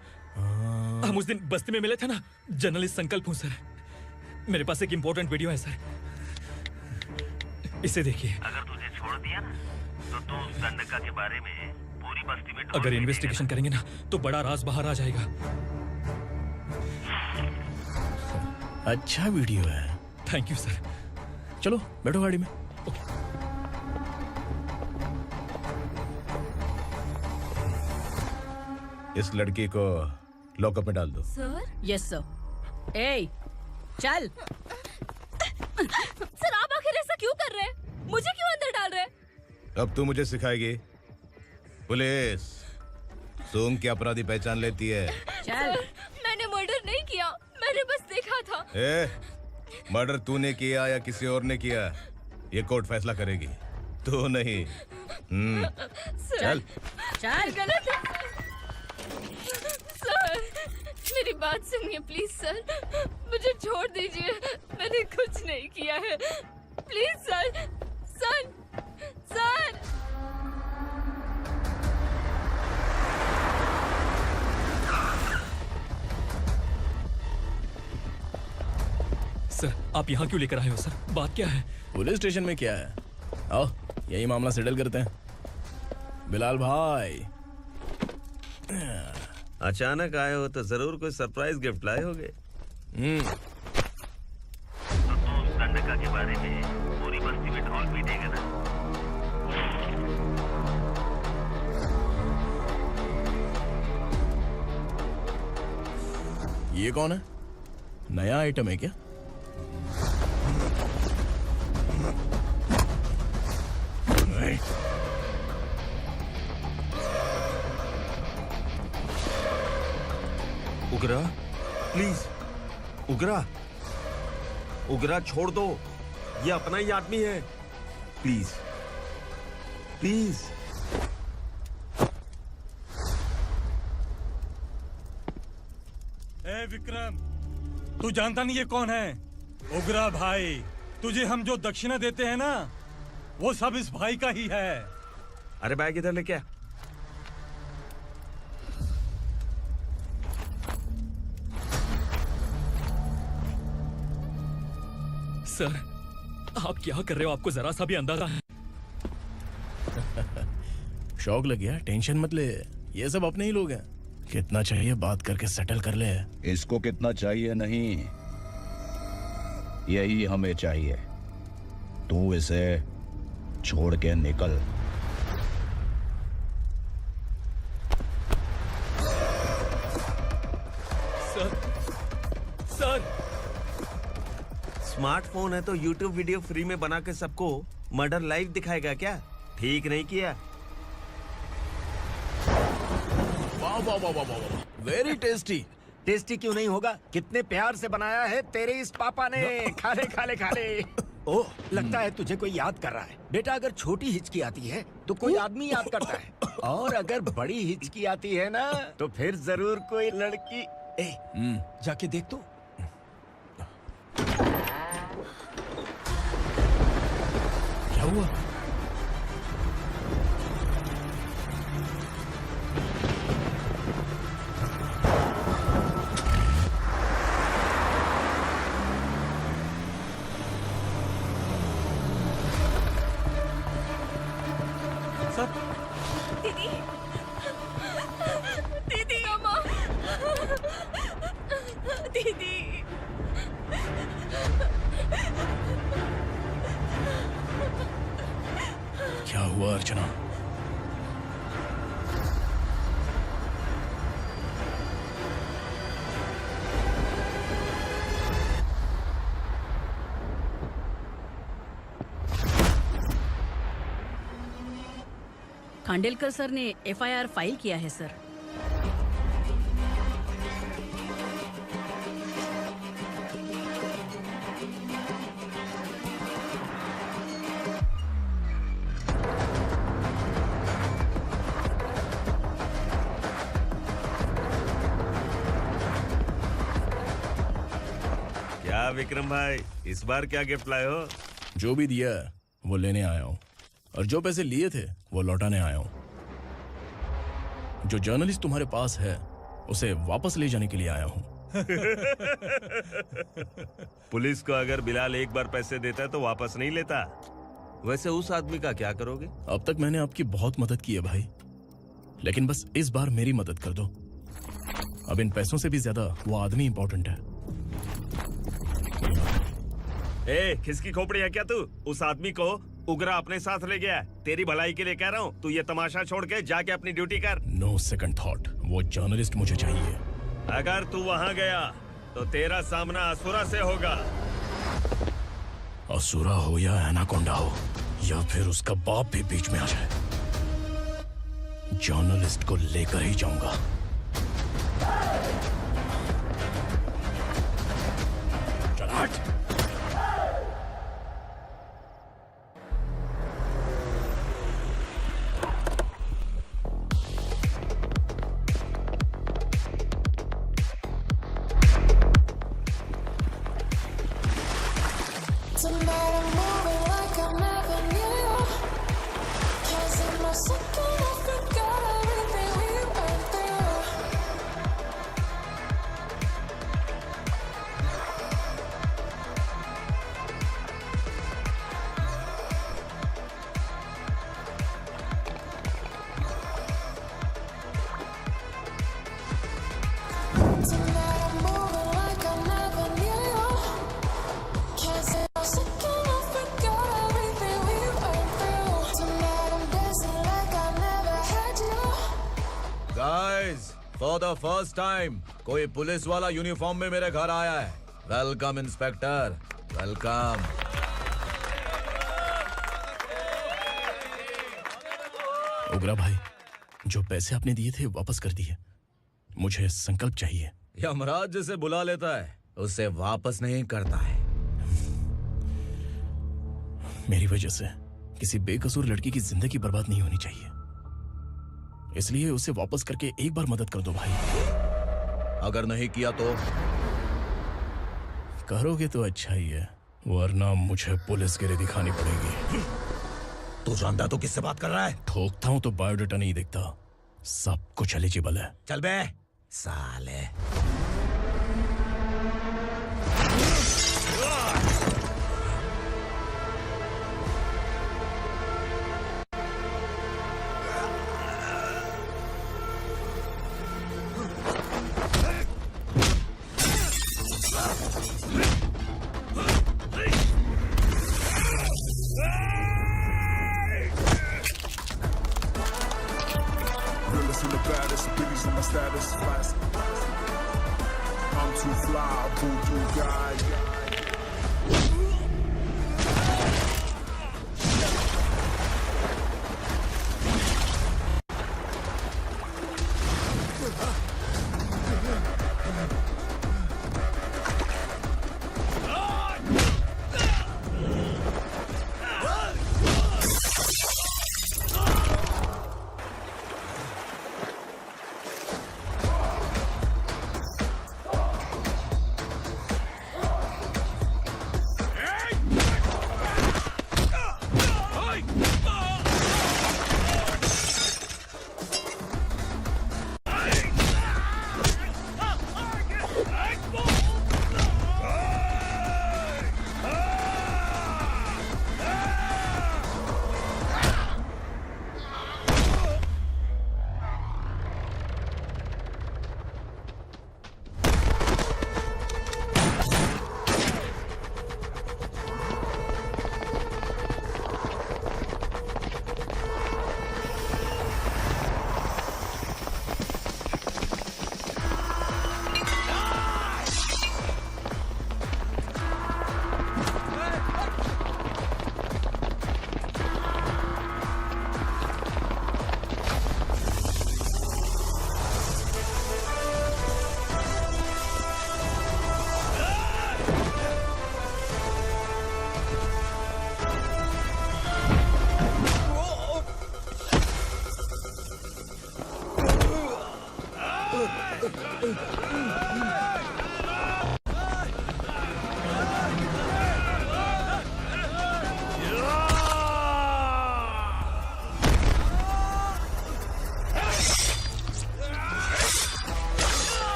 हम उस दिन बस्ती में मिले थे ना। जर्नलिस्ट संकल्प हूँ सर। मेरे पास एक इम्पोर्टेंट वीडियो है सर, इसे देखिए। अगर तुझे छोड़ दिया ना तो तू उस दंडका के बारे में पूरी बस्ती में अगर इन्वेस्टिगेशन करेंगे ना तो बड़ा राज बाहर आ जाएगा। अच्छा वीडियो है। Thank you sir. चलो बैठो गाड़ी में। इस लड़की को लॉकअप में डाल दो। सर? Yes sir. ए, चल। सर आप आखिर ऐसा क्यों कर रहे हैं? मुझे क्यों अब तू मुझे सिखाएगी? पुलिस सोंग की अपराधी पहचान लेती है। सर, मैंने मर्डर नहीं किया, मैंने बस देखा था। मर्डर तूने किया या किसी और ने किया, ये कोर्ट फैसला करेगी, तू नहीं। चल चल। गलत है सर, मेरी बात सुनिए प्लीज सर, मुझे छोड़ दीजिए, मैंने कुछ नहीं किया है, please sir. Sir sir sir, आप यहाँ क्यों लेकर आए हो सर? बात क्या है? पुलिस स्टेशन में क्या है? आओ यही मामला सेटल करते हैं। बिलाल भाई, अचानक आए हो तो जरूर कोई सरप्राइज गिफ्ट लाए होगे। गंडका के बारे में पूरी बस्ती में ढोल पीटेगा ना। ये कौन है? नया आइटम है क्या? उगरा, प्लीज उगरा, उगरा छोड़ दो, ये अपना ही आदमी है, प्लीज प्लीज। ए विक्रम, तू जानता नहीं ये कौन है? उगरा भाई। तुझे हम जो दक्षिणा देते हैं ना, वो सब इस भाई का ही है। अरे बैग इधर लेके आ। सर, आप क्या कर रहे हो? आपको जरा सा भी अंदाजा है? शौक लग गया? टेंशन मत ले, ये सब अपने ही लोग हैं। कितना चाहिए बात करके सेटल कर ले। इसको कितना चाहिए नहीं, यही हमें चाहिए। तू इसे छोड़ के निकल। सर, सर, स्मार्टफोन है तो यूट्यूब वीडियो फ्री में बना के सबको मर्डर लाइव दिखाएगा क्या? ठीक नहीं किया। वाह वाह वाह वाह वाह, वेरी टेस्टी। टेस्टी क्यों नहीं होगा? कितने प्यार से बनाया है तेरे इस पापा ने। खा ले खा ले खा ले। ओह, लगता है तुझे कोई याद कर रहा है। बेटा, अगर छोटी हिचकी आती है तो कोई आदमी याद करता है, और अगर बड़ी हिचकी आती है ना तो फिर जरूर कोई लड़की। जाके देख तो। क्या हुआ? दीदी, दीदी, अम्मा, दीदी। क्या हुआ अर्चना? खांडेलकर सर ने एफआईआर फाइल किया है सर। क्या विक्रम भाई, इस बार क्या गिफ्ट लाए हो? जो भी दिया है वो लेने आया हूँ, और जो पैसे लिए थे वो लौटाने आया हूँ। जो जर्नलिस्ट तुम्हारे पास है उसे वापस ले जाने के लिए आया हूँ। पुलिस को अगर बिलाल एक बार पैसे देता है तो वापस नहीं लेता। वैसे उस आदमी का क्या करोगे? अब तक मैंने आपकी बहुत मदद की है भाई, लेकिन बस इस बार मेरी मदद कर दो। अब इन पैसों से भी ज्यादा वो आदमी इंपॉर्टेंट है। खिसकी खोपड़ी है क्या तू? उस आदमी को उगरा अपने साथ ले गया। तेरी भलाई के लिए कह रहा हूँ, तू ये तमाशा छोड़ के जाके अपनी ड्यूटी कर। नो सेकंड थॉट, वो जर्नलिस्ट मुझे चाहिए। अगर तू वहाँ गया तो तेरा सामना असुरा से होगा। असुरा हो या एनाकोंडा हो, या फिर उसका बाप भी बीच में आ जाए, जर्नलिस्ट को लेकर ही जाऊंगा। चल हट। फॉर द फर्स्ट टाइम कोई पुलिस वाला यूनिफॉर्म में मेरे घर आया है। Welcome inspector, welcome. उग्रा भाई, जो पैसे आपने दिए थे वापस कर दिए। मुझे संकल्प चाहिए। यमराज जिसे बुला लेता है उसे वापस नहीं करता है। मेरी वजह से किसी बेकसूर लड़की की जिंदगी बर्बाद नहीं होनी चाहिए, इसलिए उसे वापस करके एक बार मदद कर दो भाई। अगर नहीं किया तो? करोगे तो अच्छा ही है, वरना मुझे पुलिसगिरी दिखानी पड़ेगी। तू जानता तो किससे बात कर रहा है? ठोकता हूं तो बायोडाटा नहीं दिखता, सब कुछ एलिजिबल है। चल बे साले।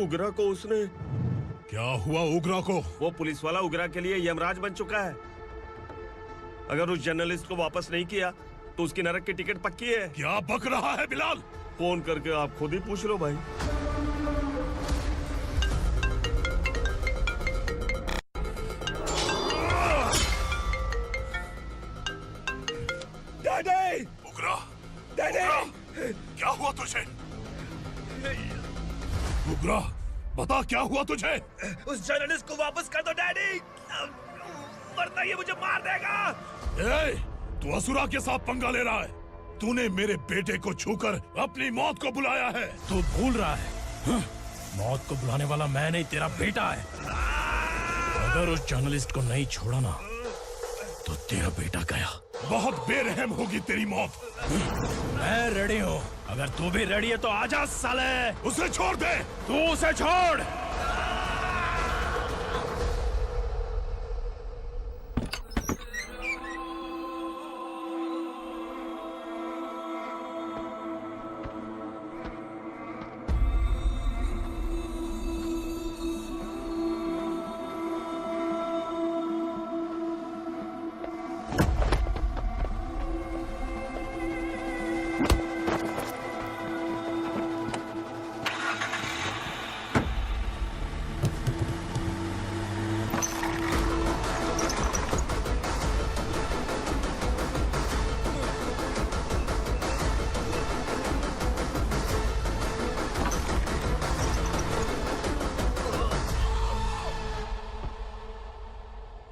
उगरा को उसने। क्या हुआ उगरा को? वो पुलिस वाला उगरा के लिए यमराज बन चुका है। अगर उस जर्नलिस्ट को वापस नहीं किया तो उसकी नरक की टिकट पक्की है। क्या बक रहा है बिलाल? फोन करके आप खुद ही पूछ लो भाई। डैडी! उगरा! डैडी! क्या हुआ तुझे? उगरा, बता क्या हुआ तुझे? उस जर्नलिस्ट को वापस कर दो डैडी, वरना ये मुझे मार देगा। ए, तू असुरा के साथ पंगा ले रहा है। तूने मेरे बेटे को छूकर अपनी मौत को बुलाया है। तू भूल रहा है, मौत को बुलाने वाला मैं नहीं, तेरा बेटा है। अगर उस जर्नलिस्ट को नहीं छोड़ा ना तो तेरा बेटा गया। बहुत बेरहम होगी तेरी मौत। मैं रेडी हूँ, अगर तू भी रेडी है तो आजा साले। उसे छोड़ दे। तू उसे छोड़।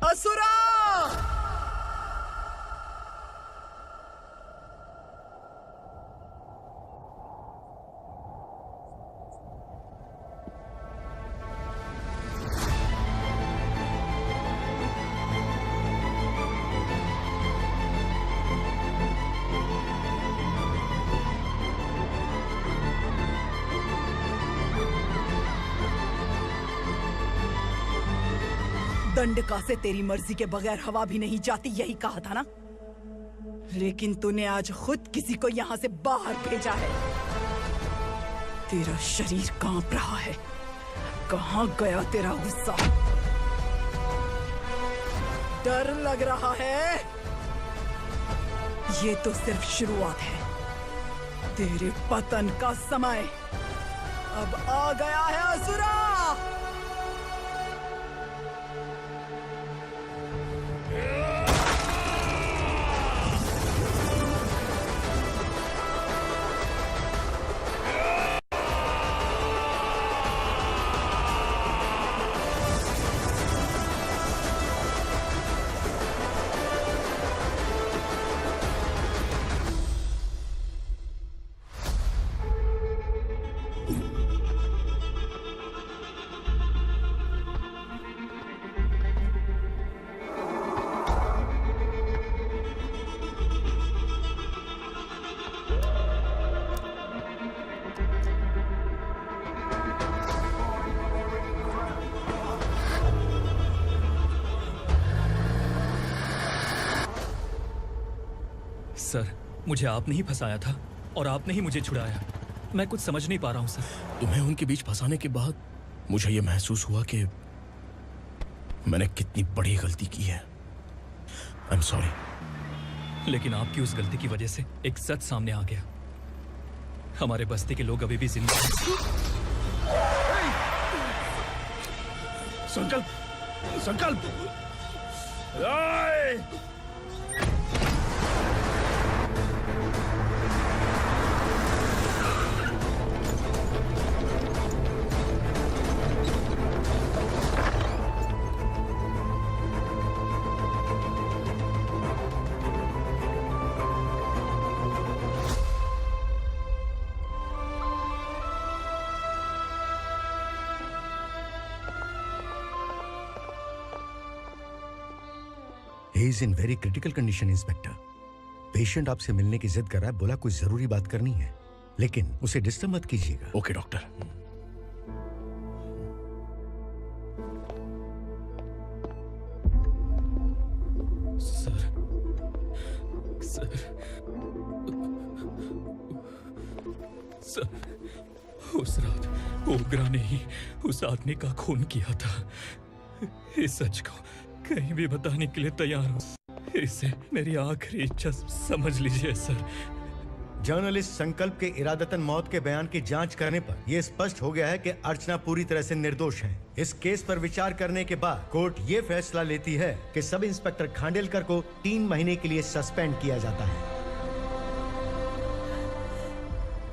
असुरा! दंडका से तेरी मर्जी के बगैर हवा भी नहीं जाती, यही कहा था ना? लेकिन तूने आज खुद किसी को यहाँ से बाहर भेजा है। तेरा शरीर कांप रहा है। कहाँ गया तेरा गुस्सा? डर लग रहा है? ये तो सिर्फ शुरुआत है। तेरे पतन का समय अब आ गया है असुरा। सर, मुझे आपने ही फंसाया था और आपने ही मुझे छुड़ाया। मैं कुछ समझ नहीं पा रहा हूँ सर। तुम्हें उनके बीच फंसाने के बाद मुझे ये महसूस हुआ कि मैंने कितनी बड़ी गलती की है। I am sorry. लेकिन आपकी उस गलती की वजह से एक सच सामने आ गया। हमारे बस्ती के लोग अभी भी जिंदा हैं। संकल्प, संकल्प! He is in very critical condition, inspector. Patient आपसे मिलने की जिद कर रहा है, बोला कोई जरूरी बात करनी है, लेकिन उसे डिस्टर्ब मत कीजिएगा। Okay doctor. Sir, sir, sir, उस रात ओग्रा ने ही उस आदमी का खून किया था। इस सच को कहीं भी बताने के लिए तैयार हूँ। इसे मेरी आखिरी इच्छा समझ लीजिए सर। जर्नलिस्ट संकल्प के इरादतन मौत के बयान की जांच करने पर यह स्पष्ट हो गया है कि अर्चना पूरी तरह से निर्दोष है। इस केस पर विचार करने के बाद कोर्ट ये फैसला लेती है कि सब इंस्पेक्टर खांडेलकर को 3 महीने के लिए सस्पेंड किया जाता है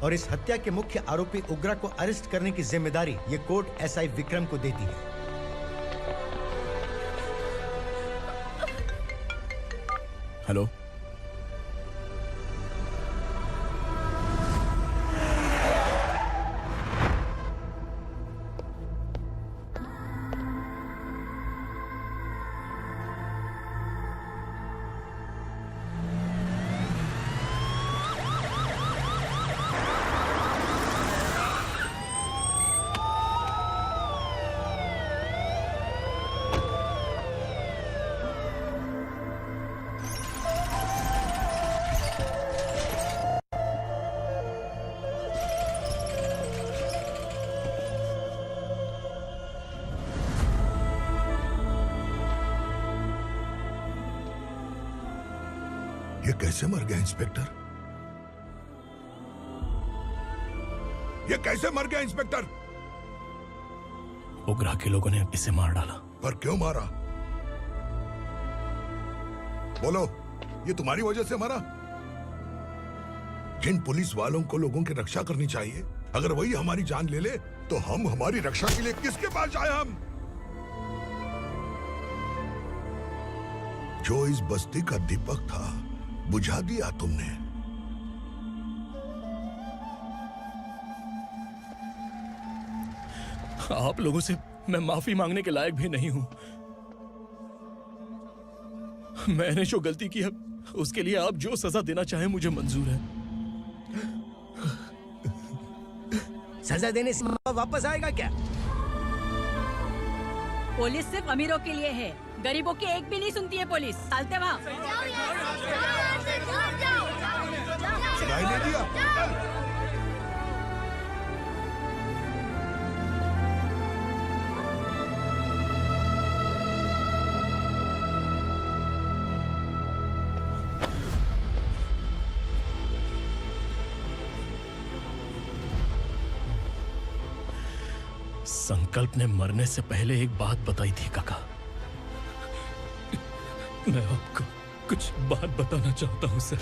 और इस हत्या के मुख्य आरोपी उग्रा को अरेस्ट करने की जिम्मेदारी ये कोर्ट एसआई विक्रम को देती है। हेलो, ये कैसे मर गया इंस्पेक्टर? ये कैसे मर गया इंस्पेक्टर? उग्रा के लोगों ने इसे मार डाला। पर क्यों मारा? बोलो, ये तुम्हारी वजह से मरा? जिन पुलिस वालों को लोगों की रक्षा करनी चाहिए, अगर वही हमारी जान ले ले तो हम हमारी रक्षा के लिए किसके पास जाए? हम जो इस बस्ती का दीपक था बुझा दिया तुमने। आप लोगों से मैं माफी मांगने के लायक भी नहीं हूं। मैंने जो गलती की है उसके लिए आप जो सजा देना चाहें मुझे मंजूर है। सजा देने से वापस आएगा क्या? पुलिस सिर्फ अमीरों के लिए है, गरीबों की एक भी नहीं सुनती है पुलिस। चलते वहाँ। सुनाई नहीं दिया? संकल्प ने मरने से पहले एक बात बताई थी काका। मैं आपको कुछ बात बताना चाहता हूं सर।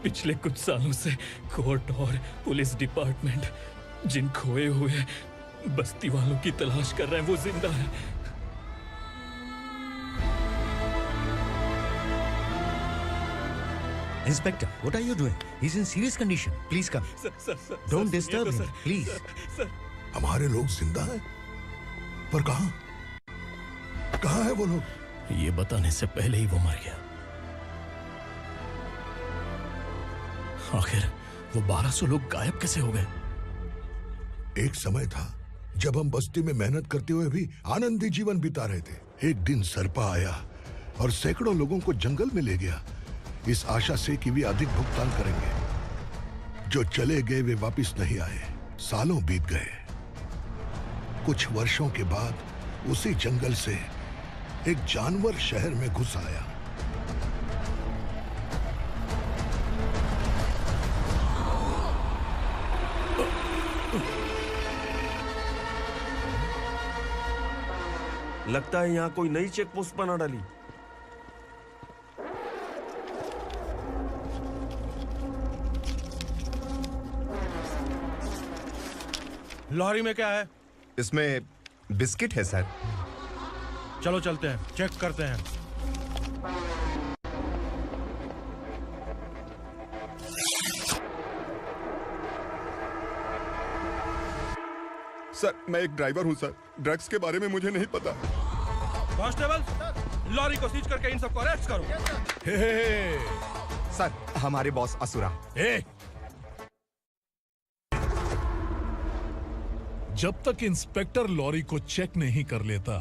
पिछले कुछ सालों से कोर्ट और पुलिस डिपार्टमेंट जिन खोए हुए बस्ती वालों की तलाश कर रहे हैं वो जिंदा है। Inspector, what are you doing? He's in serious condition. Please come. Sir, Don't disturb him, please. Sir, हमारे लोग जिंदा हैं? पर कहां? कहां है वो लोग? ये बताने से पहले ही वो मर गया। आखिर वो 1200 लोग गायब कैसे हो गए? एक समय था जब हम बस्ती में मेहनत करते हुए भी आनंदी जीवन बिता रहे थे। एक दिन सरपा आया और सैकड़ों लोगों को जंगल में ले गया, इस आशा से कि वे अधिक भुगतान करेंगे। जो चले गए वे वापस नहीं आए। सालों बीत गए। कुछ वर्षों के बाद उसी जंगल से एक जानवर शहर में घुस आया। लगता है यहाँ कोई नई चेक पोस्ट बना डाली। लॉरी में क्या है? इसमें बिस्किट है सर। चलो चलते हैं, चेक करते हैं। सर, मैं एक ड्राइवर हूं सर। ड्रग्स के बारे में मुझे नहीं पता। कांस्टेबल, लॉरी को सीज करके इन सबको अरेस्ट करो। सर, हमारे बॉस असुरा। जब तक इंस्पेक्टर लॉरी को चेक नहीं कर लेता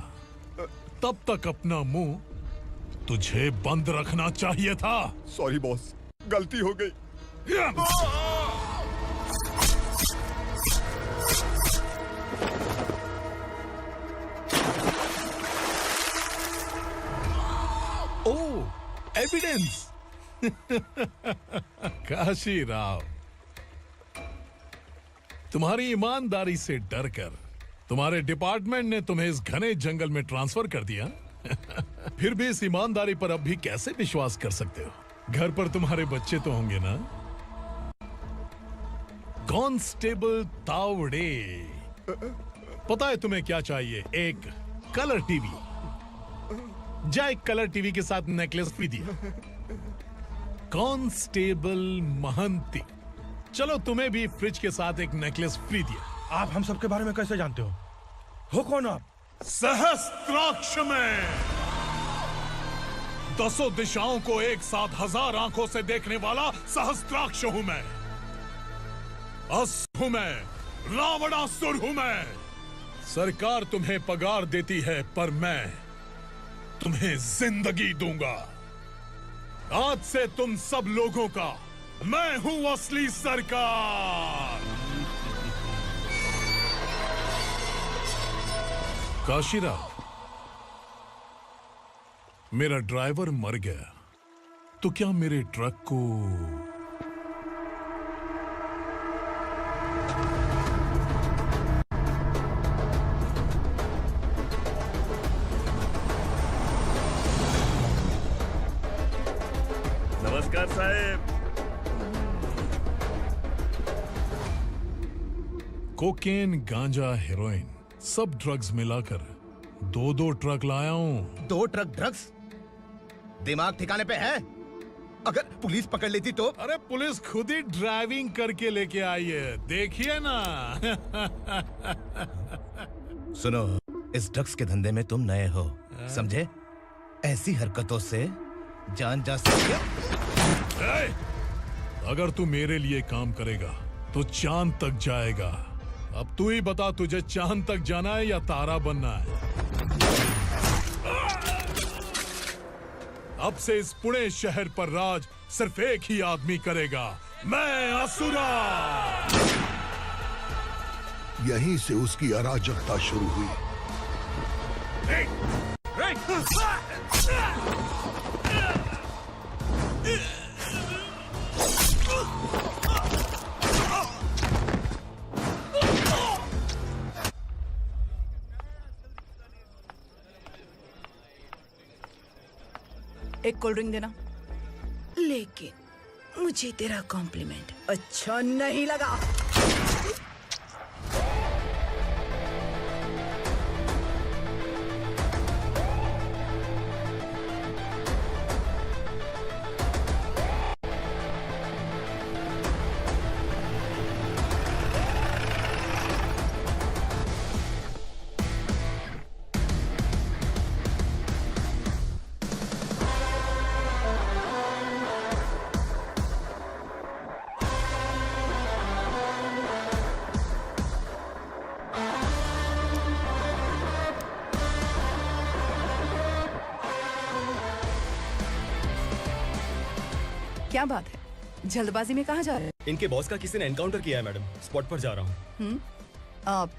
तब तक अपना मुंह तुझे बंद रखना चाहिए था। सॉरी बॉस, गलती हो गई। एविडेंस। काशी राव, तुम्हारी ईमानदारी से डरकर तुम्हारे डिपार्टमेंट ने तुम्हें इस घने जंगल में ट्रांसफर कर दिया। फिर भी इस ईमानदारी पर अब भी कैसे विश्वास कर सकते हो? घर पर तुम्हारे बच्चे तो होंगे ना? कांस्टेबल तावड़े, पता है तुम्हें क्या चाहिए? एक कलर टीवी। जा एक कलर टीवी के साथ नेकलेस भी दिया। कांस्टेबल महंती, चलो तुम्हें भी फ्रिज के साथ एक नेकलेस फ्री दिया। आप हम सबके बारे में कैसे जानते हो कौन आप? सहस्त्राक्ष में 10 दिशाओं को एक साथ 1000 आंखों से देखने वाला सहस्त्राक्ष हूं मैं। असुर हूं मैं, रावणासुर हूं मैं। सरकार तुम्हें पगार देती है, पर मैं तुम्हें जिंदगी दूंगा। आज से तुम सब लोगों का मैं हूं असली सरकार। काशीराव, मेरा ड्राइवर मर गया तो क्या मेरे ट्रक को नमस्कार साहब। कोकेन, गांजा, हेरोइन, सब ड्रग्स मिलाकर 2 ट्रक लाया हूँ। 2 ट्रक ड्रग्स? दिमाग ठिकाने पे है? अगर पुलिस पकड़ लेती तो? अरे पुलिस खुद ही ड्राइविंग करके लेके आई है, देखिए ना। सुनो, इस ड्रग्स के धंधे में तुम नए हो, समझे? ऐसी हरकतों से जान जा सकती है। अगर तू मेरे लिए काम करेगा तो चांद तक जाएगा। अब तू ही बता, तुझे चांद तक जाना है या तारा बनना है? अब से इस पुणे शहर पर राज सिर्फ एक ही आदमी करेगा, मैं असुरा। यहीं से उसकी अराजकता शुरू हुई। एक कोल्ड ड्रिंक देना। लेकिन मुझे तेरा कॉम्प्लीमेंट अच्छा नहीं लगा। क्या बात है, जल्दबाजी में कहाँ जा रहे हैं? इनके बॉस का किसी ने एनकाउंटर किया है मैडम, स्पॉट पर जा रहा हूँ। आप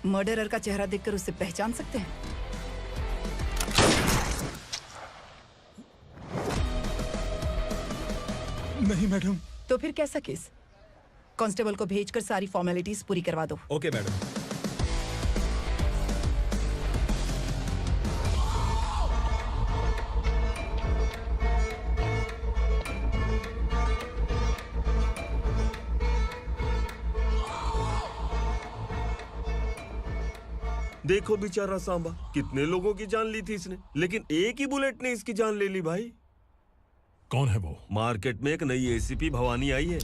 मर्डरर का चेहरा देखकर उसे पहचान सकते हैं? नहीं मैडम। तो फिर कैसा केस? कांस्टेबल को भेजकर सारी फॉर्मेलिटीज पूरी करवा दो। Okay madam. देखो बेचारा सांबा, कितने लोगों की जान ली थी इसने, लेकिन एक ही बुलेट ने इसकी जान ले ली भाई। कौन है वो? मार्केट में एक नई एसीपी भवानी आई है।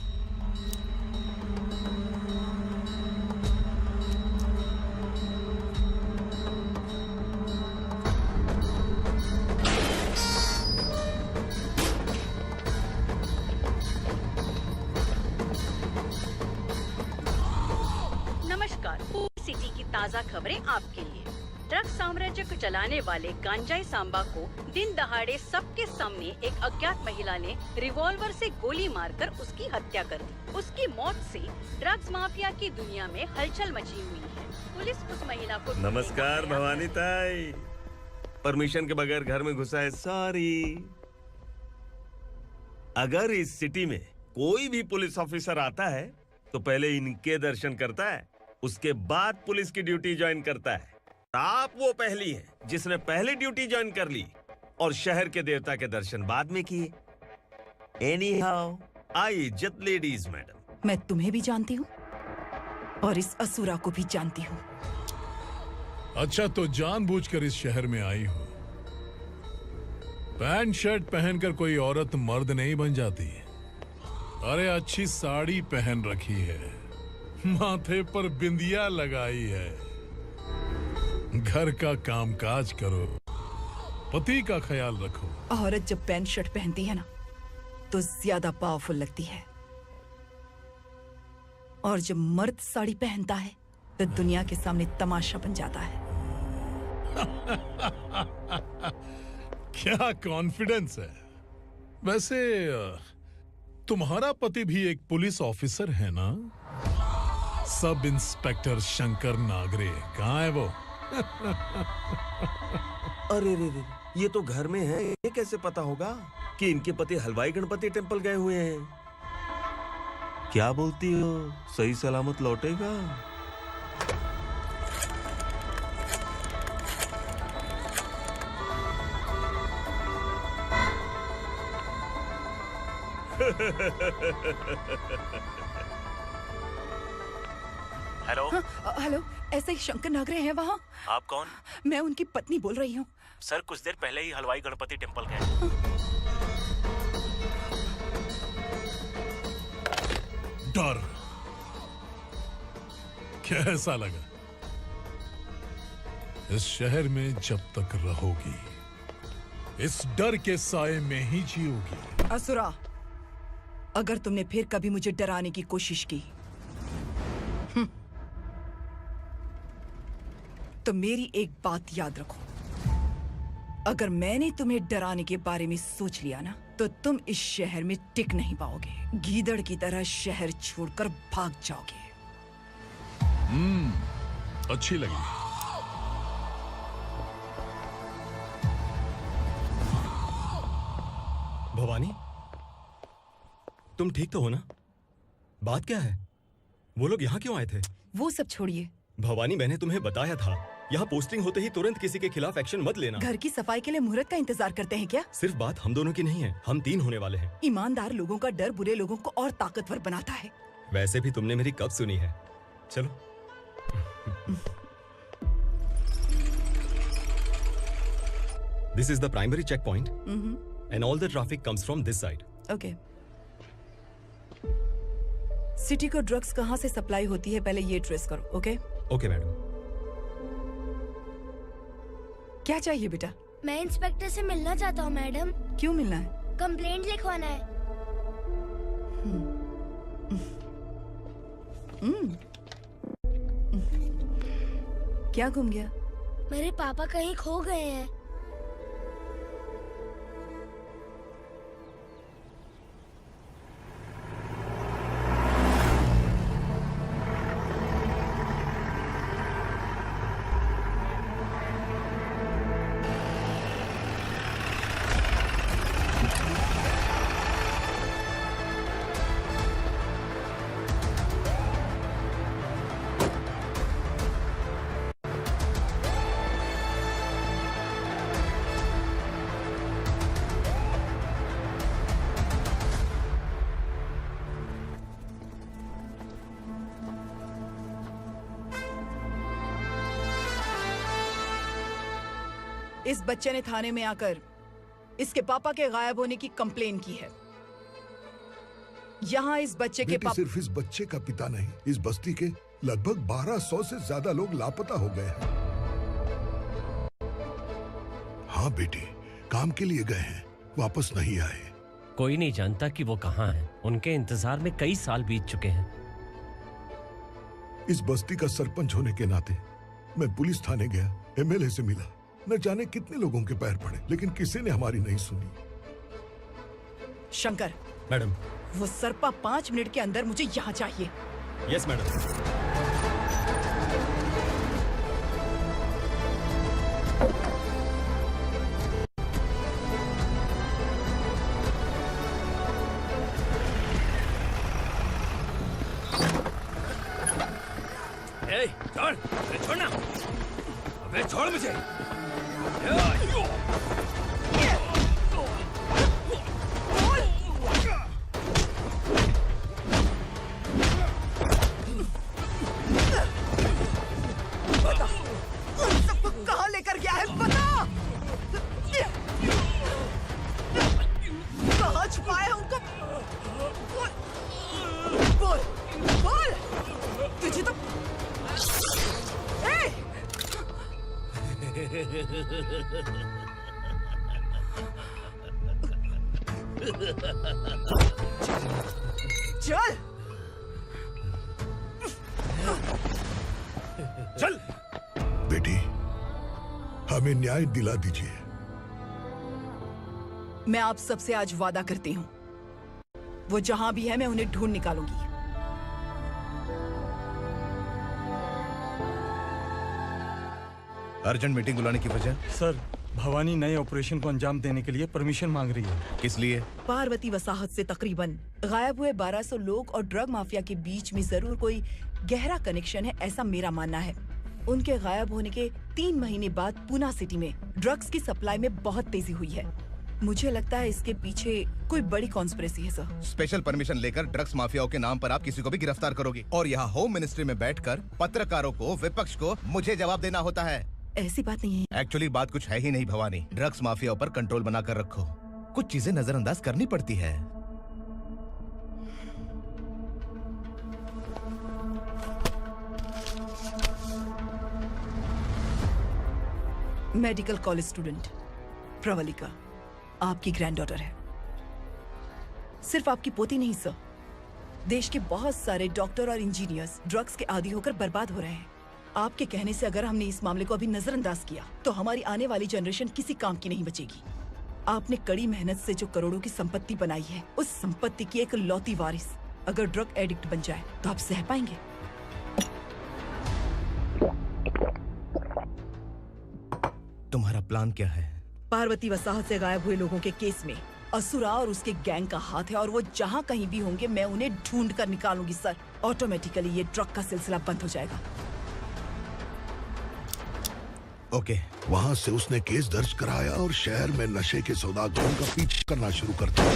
नमस्कार, सिटी की ताज़ा खबरें आपके लिए। ड्रग साम्राज्य को चलाने वाले गांजाई सांबा को दिन दहाड़े सबके सामने एक अज्ञात महिला ने रिवॉल्वर से गोली मारकर उसकी हत्या कर दी। उसकी मौत से ड्रग्स माफिया की दुनिया में हलचल मची हुई है। पुलिस उस महिला को नमस्कार भवानी ताई, परमिशन के बगैर घर में घुसा है, सॉरी। अगर इस सिटी में कोई भी पुलिस ऑफिसर आता है तो पहले इनके दर्शन करता है, उसके बाद पुलिस की ड्यूटी ज्वाइन करता है। आप वो पहली हैं जिसने पहले ड्यूटी ज्वाइन कर ली और शहर के देवता के दर्शन बाद में किए। एनीहाउ, आई इज्जत लेडीज मैडम। मैं तुम्हें भी जानती हूँ और इस असुरा को भी जानती हूँ। अच्छा, तो जानबूझकर इस शहर में आई हो। पैंट शर्ट पहनकर कोई औरत मर्द नहीं बन जाती। अरे अच्छी साड़ी पहन रखी है, माथे पर बिंदिया लगाई है, घर का कामकाज करो, पति का ख्याल रखो। औरत जब पैंट शर्ट पहनती है ना तो ज्यादा पावरफुल लगती है, और जब मर्द साड़ी पहनता है तो दुनिया के सामने तमाशा बन जाता है। क्या कॉन्फिडेंस है। वैसे तुम्हारा पति भी एक पुलिस ऑफिसर है ना? सब इंस्पेक्टर शंकर नागरे कहाँ है वो? अरे रे रे, ये तो घर में है। ये कैसे पता होगा कि इनके पति हलवाई गणपति टेम्पल गए हुए हैं? क्या बोलती हो, सही सलामत लौटेगा? हेलो। हेलो, ऐसे ही शंकर नागरे हैं वहाँ? आप कौन? मैं उनकी पत्नी बोल रही हूँ। सर कुछ देर पहले ही हलवाई गणपति टेम्पल गए। डर कैसा लगा? इस शहर में जब तक रहोगी इस डर के साए में ही जियोगी। असुरा, अगर तुमने फिर कभी मुझे डराने की कोशिश की तो मेरी एक बात याद रखो, अगर मैंने तुम्हें डराने के बारे में सोच लिया ना तो तुम इस शहर में टिक नहीं पाओगे। गीदड़ की तरह शहर छोड़कर भाग जाओगे। अच्छी लगी। भवानी, तुम ठीक तो हो ना? बात क्या है? वो लोग यहाँ क्यों आए थे? वो सब छोड़िए। भवानी, मैंने तुम्हें बताया था यहाँ पोस्टिंग होते ही तुरंत किसी के खिलाफ एक्शन मत लेना। घर की सफाई के लिए मुहूर्त का इंतजार करते हैं क्या? सिर्फ बात हम दोनों की नहीं है, हम 3 होने वाले हैं। ईमानदार लोगों का डर बुरे लोगों को और ताकतवर बनाता है। वैसे भी तुमने मेरी कब सुनी है। चलो। This is the primary checkpoint, and all the traffic comes from this side. Okay. City को ड्रग्स कहाँ से सप्लाई होती है पहले ये ट्रेस करो, ओके? Okay madam. क्या चाहिए बेटा? मैं इंस्पेक्टर से मिलना चाहता हूँ मैडम। क्यों मिलना है? कंप्लेंट लिखवाना है। क्या गुम गया? मेरे पापा कहीं खो गए हैं। इस बच्चे ने थाने में आकर इसके पापा के गायब होने की कंप्लेन की है। यहाँ इस बच्चे के पापा सिर्फ इस बच्चे का पिता नहीं, इस बस्ती के लगभग 1200 से ज्यादा लोग लापता हो गए हैं। हाँ बेटी, काम के लिए गए हैं, वापस नहीं आए। कोई नहीं जानता कि वो कहाँ हैं। उनके इंतजार में कई साल बीत चुके हैं। इस बस्ती का सरपंच होने के नाते मैं पुलिस थाने गया, एमएलए से मिला, न जाने कितने लोगों के पैर पड़े, लेकिन किसी ने हमारी नहीं सुनी। शंकर। मैडम। वो सरपा 5 मिनट के अंदर मुझे यहाँ चाहिए। Yes madam. छोड़, अबे छोड़ना, अबे छोड़ मुझे। बता, उन सबको कहाँ लेकर गया है बता। कहाँ छुपाया है उनको? बोल, बोल, तुझे तो चल चल बेटी, हमें न्याय दिला दीजिए। मैं आप सबसे आज वादा करती हूँ, वो जहां भी है मैं उन्हें ढूंढ निकालूंगी। अर्जेंट मीटिंग बुलाने की वजह? सर, भवानी नए ऑपरेशन को अंजाम देने के लिए परमिशन मांग रही है। किस लिए? पार्वती वसाहत से तकरीबन गायब हुए 1200 लोग और ड्रग माफिया के बीच में जरूर कोई गहरा कनेक्शन है, ऐसा मेरा मानना है। उनके गायब होने के 3 महीने बाद पूना सिटी में ड्रग्स की सप्लाई में बहुत तेजी हुई है। मुझे लगता है इसके पीछे कोई बड़ी कॉन्स्पिरेसी है सर। स्पेशल परमिशन लेकर ड्रग्स माफियाओं के नाम पर आप किसी को भी गिरफ्तार करोगे और यहाँ होम मिनिस्ट्री में बैठकर पत्रकारों को, विपक्ष को मुझे जवाब देना होता है। ऐसी बात नहीं है। एक्चुअली बात कुछ है ही नहीं भवानी। ड्रग्स माफियाओं पर कंट्रोल बनाकर रखो, कुछ चीजें नजरअंदाज करनी पड़ती है। मेडिकल कॉलेज स्टूडेंट प्रवलिका आपकी ग्रैंडडॉटर है। सिर्फ आपकी पोती नहीं सर, देश के बहुत सारे डॉक्टर और इंजीनियर्स ड्रग्स के आदी होकर बर्बाद हो रहे हैं। आपके कहने से अगर हमने इस मामले को अभी नजरअंदाज किया तो हमारी आने वाली जनरेशन किसी काम की नहीं बचेगी। आपने कड़ी मेहनत से जो करोड़ों की संपत्ति बनाई है, उस संपत्ति की एक लौती वारिस अगर ड्रग एडिक्ट बन जाए तो आप सह पाएंगे? तुम्हारा प्लान क्या है? पार्वती वसाहत से गायब हुए लोगों के केस में असुरा और उसके गैंग का हाथ है और वो जहाँ कहीं भी होंगे मैं उन्हें ढूंढ कर निकालूंगी सर। ऑटोमेटिकली ये ड्रग का सिलसिला बंद हो जाएगा। ओके। वहाँ से उसने केस दर्ज कराया और शहर में नशे के सौदागरों का पीछा करना शुरू कर दिया।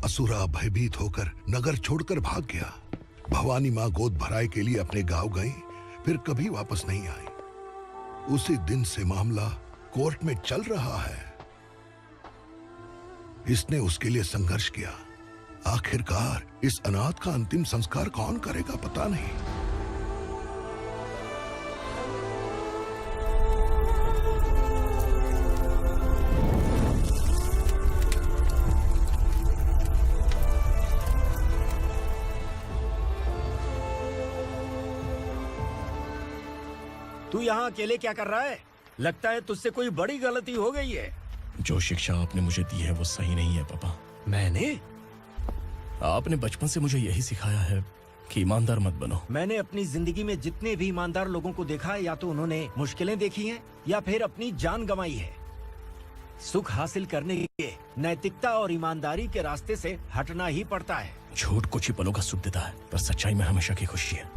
असुरा भयभीत होकर नगर छोड़कर भाग गया। भवानी माँ गोद भराई के लिए अपने गांव गई, फिर कभी वापस नहीं आई। उसी दिन से मामला कोर्ट में चल रहा है। इसने उसके लिए संघर्ष किया। आखिरकार इस अनाथ का अंतिम संस्कार कौन करेगा पता नहीं। तू यहाँ अकेले क्या कर रहा है? लगता है तुझसे कोई बड़ी गलती हो गई है। जो शिक्षा आपने मुझे दी है वो सही नहीं है पापा। मैंने? आपने बचपन से मुझे यही सिखाया है कि ईमानदार मत बनो। मैंने अपनी जिंदगी में जितने भी ईमानदार लोगों को देखा है, या तो उन्होंने मुश्किलें देखी हैं या फिर अपनी जान गंवाई है। सुख हासिल करने के लिए नैतिकता और ईमानदारी के रास्ते से हटना ही पड़ता है। झूठ कुछ ही पलों का सुख देता है, पर सच्चाई में हमेशा की खुशी है।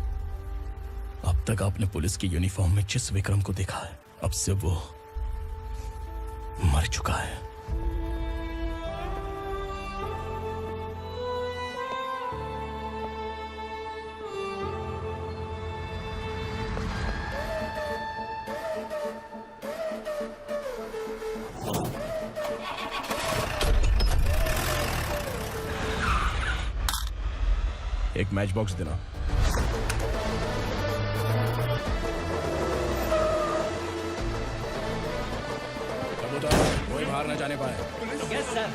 अब तक आपने पुलिस की यूनिफॉर्म में जिस विक्रम को देखा है, अब से वो मर चुका है। एक मैच बॉक्स देना। कोई बाहर न जाने पाए। Yes sir.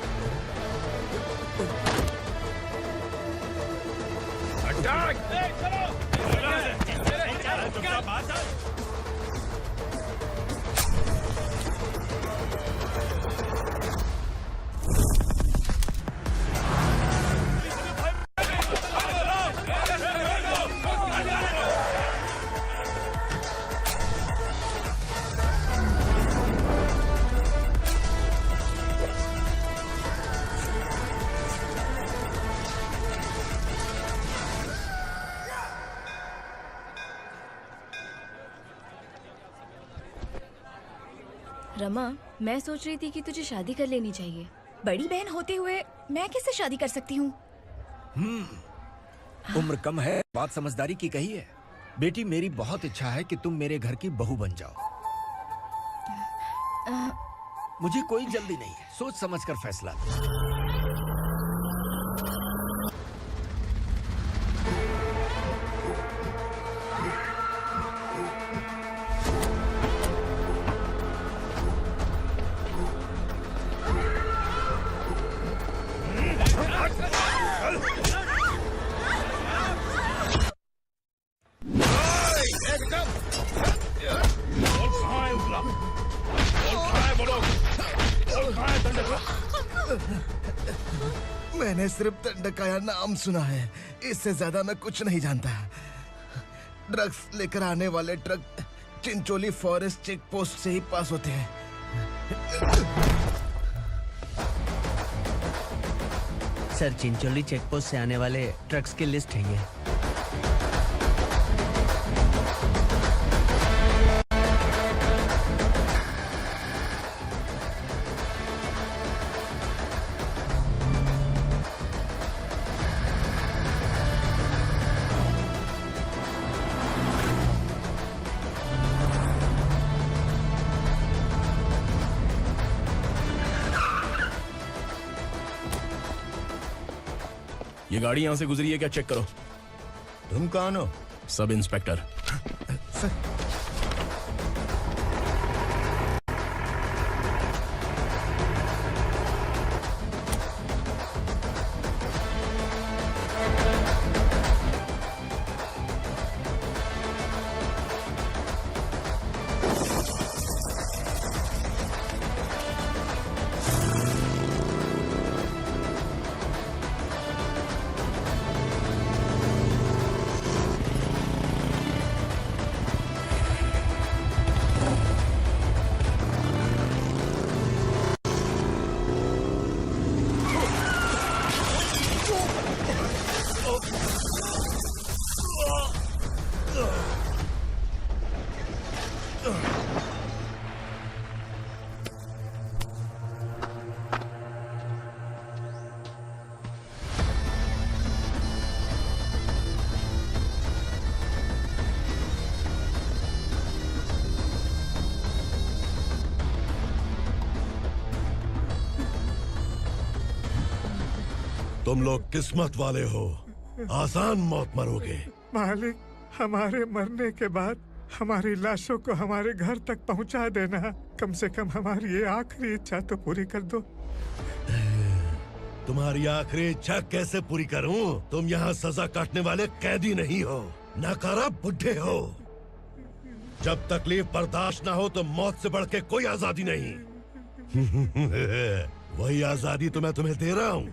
रमा, मैं सोच रही थी कि तुझे शादी कर लेनी चाहिए। बड़ी बहन होते हुए मैं कैसे शादी कर सकती हूँ? उम्र कम है, बात समझदारी की कही है। बेटी, मेरी बहुत इच्छा है कि तुम मेरे घर की बहू बन जाओ। मुझे कोई जल्दी नहीं है, सोच समझ कर फैसला लो। मैंने सिर्फ दंडकाया नाम सुना है, इससे ज्यादा मैं कुछ नहीं जानता। ड्रग्स लेकर आने वाले truck Chincholi forest check post से ही पास होते हैं। सर, चिंचोली चेक पोस्ट से आने वाले ट्रक्स की लिस्ट है ये। ये गाड़ी यहाँ से गुजरी है क्या, चेक करो। तुम कौन हो? Sub inspector. तुम लोग किस्मत वाले हो, आसान मौत मरोगे। मालिक, हमारे मरने के बाद हमारी लाशों को हमारे घर तक पहुंचा देना। कम से कम हमारी ये आखिरी इच्छा तो पूरी कर दो। तुम्हारी आखिरी इच्छा कैसे पूरी करूं? तुम यहाँ सजा काटने वाले कैदी नहीं हो, नकारा बुड्ढे हो। जब तकलीफ बर्दाश्त ना हो तो मौत से बढ़ के कोई आजादी नहीं। वही आजादी तो मैं तुम्हें दे रहा हूँ।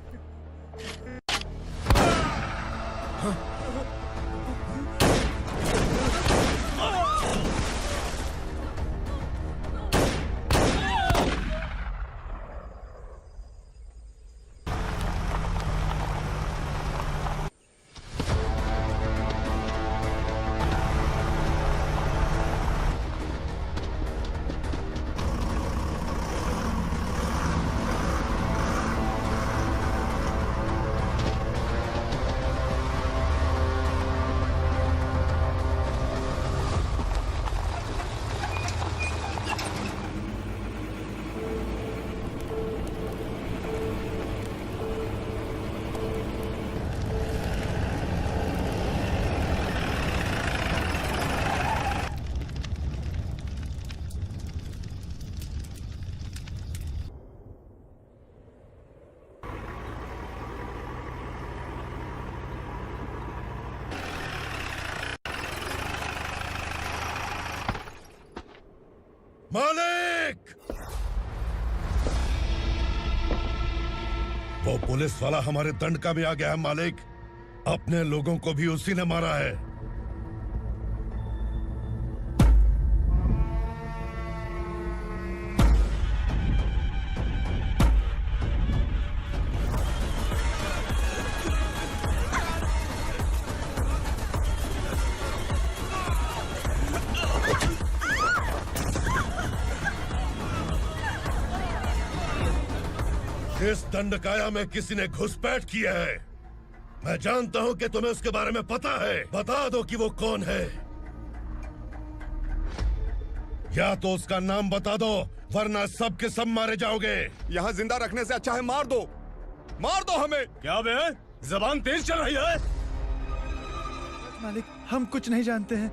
मालिक! वो पुलिस वाला हमारे दंडका में आ गया है मालिक। अपने लोगों को भी उसी ने मारा है। इस दंडकाया में किसी ने घुसपैठ किया है। मैं जानता हूं कि तुम्हें उसके बारे में पता है। बता दो कि वो कौन है, या तो उसका नाम बता दो, वरना सब के सब मारे जाओगे। यहाँ जिंदा रखने से अच्छा है मार दो हमें। क्या बे, जबान तेज चल रही है? मालिक, हम कुछ नहीं जानते हैं।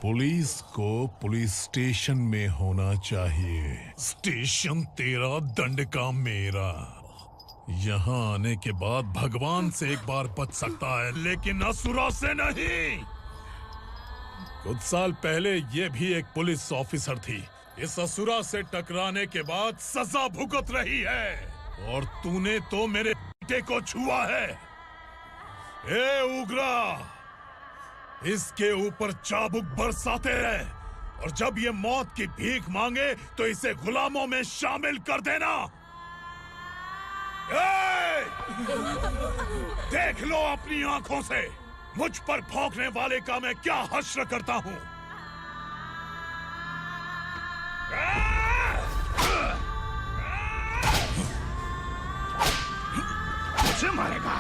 पुलिस को पुलिस स्टेशन में होना चाहिए। स्टेशन तेरा, दंड का मेरा। यहाँ आने के बाद भगवान से एक बार बच सकता है, लेकिन असुरा से नहीं। कुछ साल पहले ये भी एक पुलिस ऑफिसर थी। इस असुरा से टकराने के बाद सजा भुगत रही है, और तूने तो मेरे बेटे को छुआ है। ए उग्रा, इसके ऊपर चाबुक बरसाते हैं, और जब ये मौत की भीख मांगे तो इसे गुलामों में शामिल कर देना। देख लो अपनी आंखों से मुझ पर भौंकने वाले का मैं क्या हश्र करता हूं। मुझे मारेगा।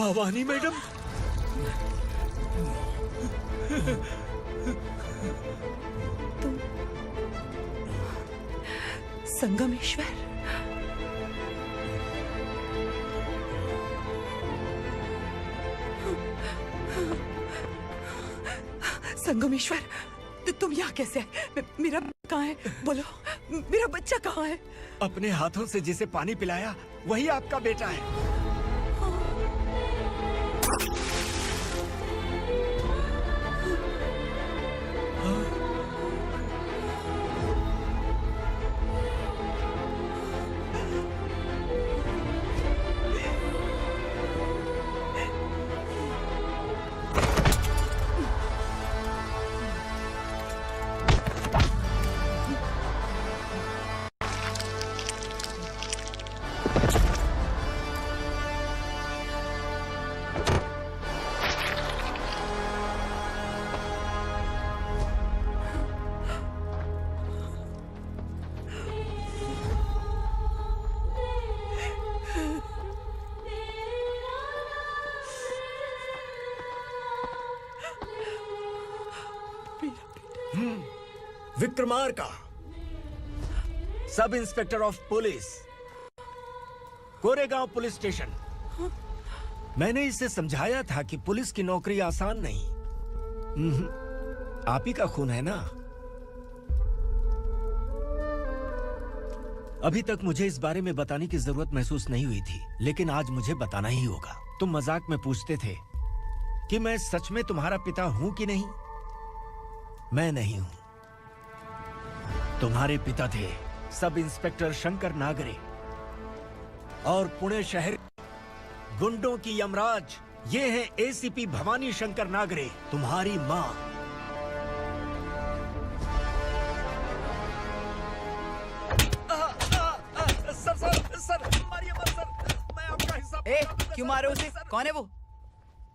भवानी मैडम। संगमेश्वर, संगमेश्वर, तुम यहाँ कैसे आए? मेरा कहाँ है? बोलो, मेरा बच्चा कहाँ है? अपने हाथों से जिसे पानी पिलाया वही आपका बेटा है। Vikramarka, sub inspector of police, Koregaon police station. मैंने इसे समझाया था कि पुलिस की नौकरी आसान नहीं। आप ही का खून है ना। अभी तक मुझे इस बारे में बताने की जरूरत महसूस नहीं हुई थी, लेकिन आज मुझे बताना ही होगा। तुम मजाक में पूछते थे कि मैं सच में तुम्हारा पिता हूं कि नहीं। मैं नहीं हूं। तुम्हारे पिता थे सब इंस्पेक्टर शंकर नागरे, और पुणे शहर गुंडों की यमराज ये है एसीपी भवानी शंकर नागरे, तुम्हारी मां। सर, मारिए मत सर, मैं आपका हिस्सा। क्यों मारे उसे? कौन है वो?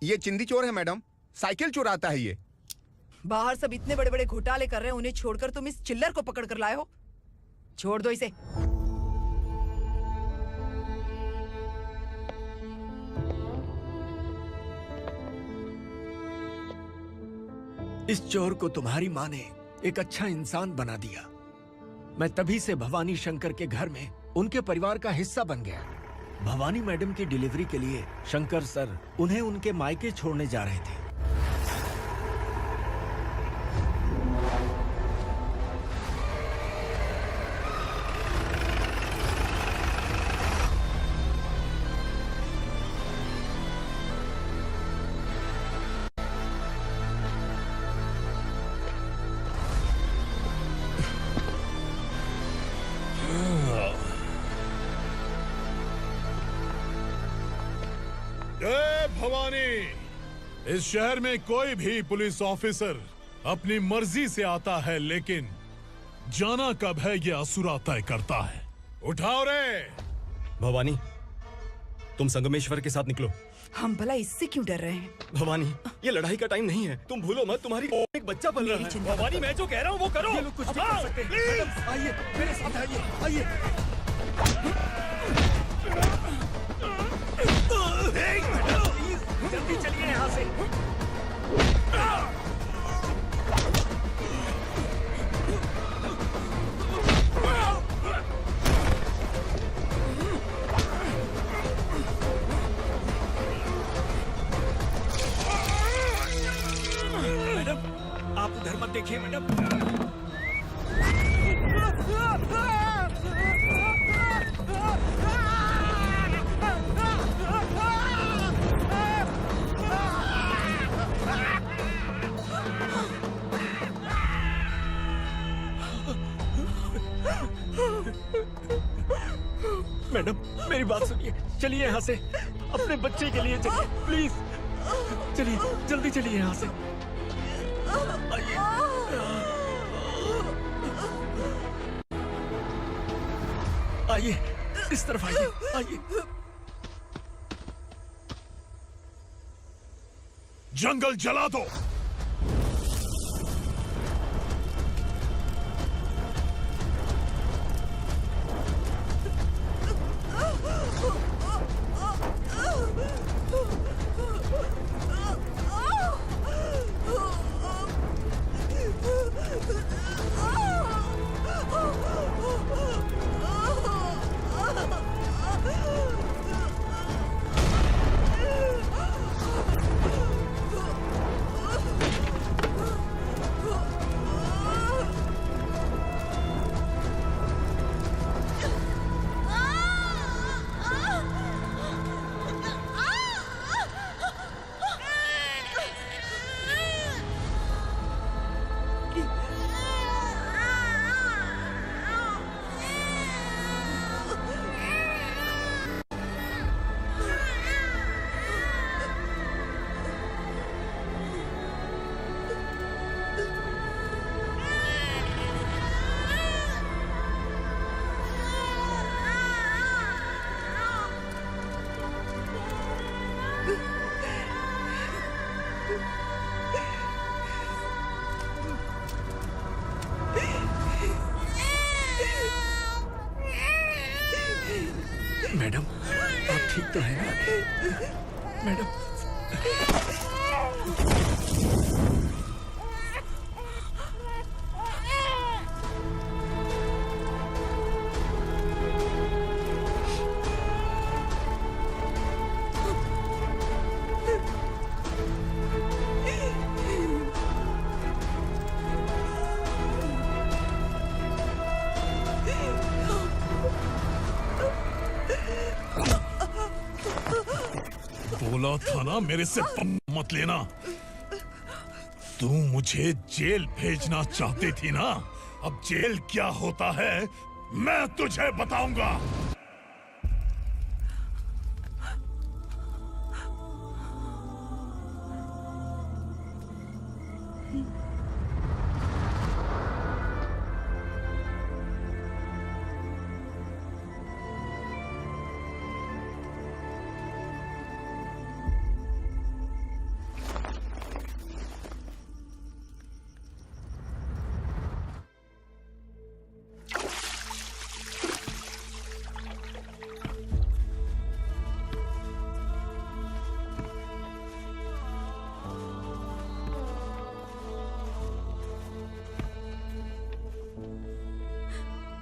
ये चिंदी चोर है मैडम, साइकिल चुराता है ये। बाहर सब इतने बड़े बड़े घोटाले कर रहे हैं, उन्हें छोड़कर तुम इस चिल्लर को पकड़ कर लाए हो। छोड़ दो इसे। इस चोर को तुम्हारी माँ ने एक अच्छा इंसान बना दिया। मैं तभी से भवानी शंकर के घर में उनके परिवार का हिस्सा बन गया। भवानी मैडम की डिलीवरी के लिए शंकर सर उन्हें उनके मायके छोड़ने जा रहे थे। जय भवानी। इस शहर में कोई भी पुलिस ऑफिसर अपनी मर्जी से आता है, लेकिन जाना कब है ये असुरा तय करता है। उठाओ रे। भवानी, तुम संगमेश्वर के साथ निकलो। हम भला इससे क्यों डर रहे हैं? भवानी, ये लड़ाई का टाइम नहीं है। तुम भूलो मत, तुम्हारी एक बच्चा पल रहा है। भवानी, मैं जो कह रहा हूँ वो करो। ये लोग कुछ भी कर सकते हैं। मैडम, आइए मेरे साथ आइए, आइए। जल्दी चलिए यहाँ से। मैडम, आप उधर मत देखिए मैडम। मैडम, मेरी बात सुनिए। चलिए यहाँ से, अपने बच्चे के लिए चलिए प्लीज। चलिए, जल्दी चलिए यहाँ से। आइए, इस तरफ आइए, आइए। जंगल जला दो। ठीक तो है ना मैडम? बोला था ना मेरे से मत लेना। तू मुझे जेल भेजना चाहती थी ना, अब जेल क्या होता है मैं तुझे बताऊंगा।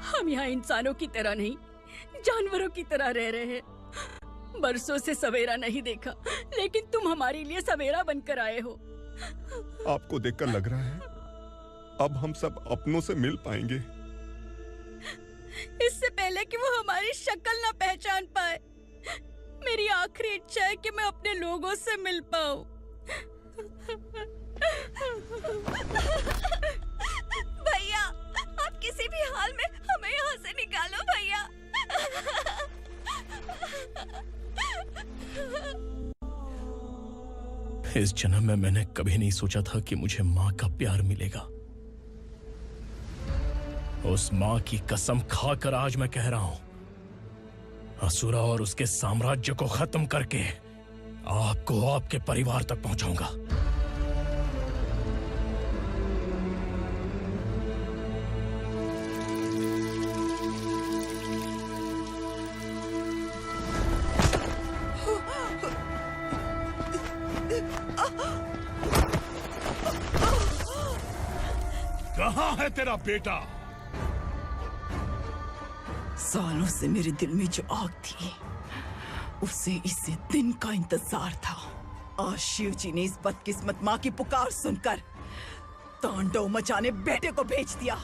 हम यहाँ इंसानों की तरह नहीं, जानवरों की तरह रह रहे हैं। बरसों से सवेरा नहीं देखा, लेकिन तुम हमारे लिए सवेरा बनकर आए हो। आपको देखकर लग रहा है अब हम सब अपनों से मिल पाएंगे। इससे पहले कि वो हमारी शक्ल ना पहचान पाए, मेरी आखिरी इच्छा है कि मैं अपने लोगों से मिल पाऊं। भैया, आप किसी भी हाल में हमें यहाँ से निकालो भैया। इस जन्म में मैंने कभी नहीं सोचा था कि मुझे माँ का प्यार मिलेगा। उस माँ की कसम खाकर आज मैं कह रहा हूं, असुरा और उसके साम्राज्य को खत्म करके आपको आपके परिवार तक पहुंचाऊंगा। कहाँ है तेरा बेटा? सालों से मेरे दिल में जो आग थी, उसे इस दिन का इंतजार था। आज शिव जी ने इस बदकिस्मत माँ की पुकार सुनकर तांडव मचाने बेटे को भेज दिया।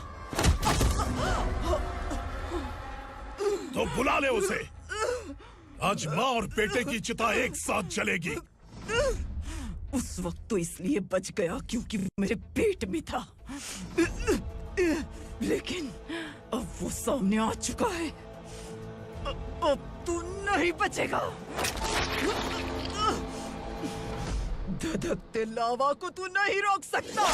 तो बुला ले उसे। आज माँ और बेटे की चिता एक साथ जलेगी। उस वक्त तो इसलिए बच गया क्योंकि वो मेरे पेट में था, लेकिन अब वो सामने आ चुका है। अब तू नहीं बचेगा। धधकते लावा को तू नहीं रोक सकता।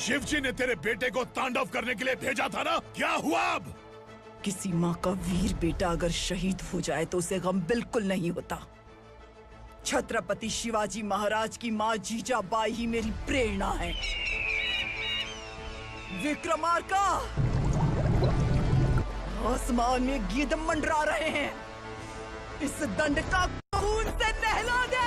शिवजी ने तेरे बेटे को तांडव करने के लिए भेजा था ना, क्या हुआ अब? किसी माँ का वीर बेटा अगर शहीद हो जाए तो उसे गम बिल्कुल नहीं होता। छत्रपति शिवाजी महाराज की माँ जीजाबाई ही मेरी प्रेरणा है। विक्रमार्का, आसमान में गिद्ध मंडरा रहे हैं, इस दंड का खून से नहला दे।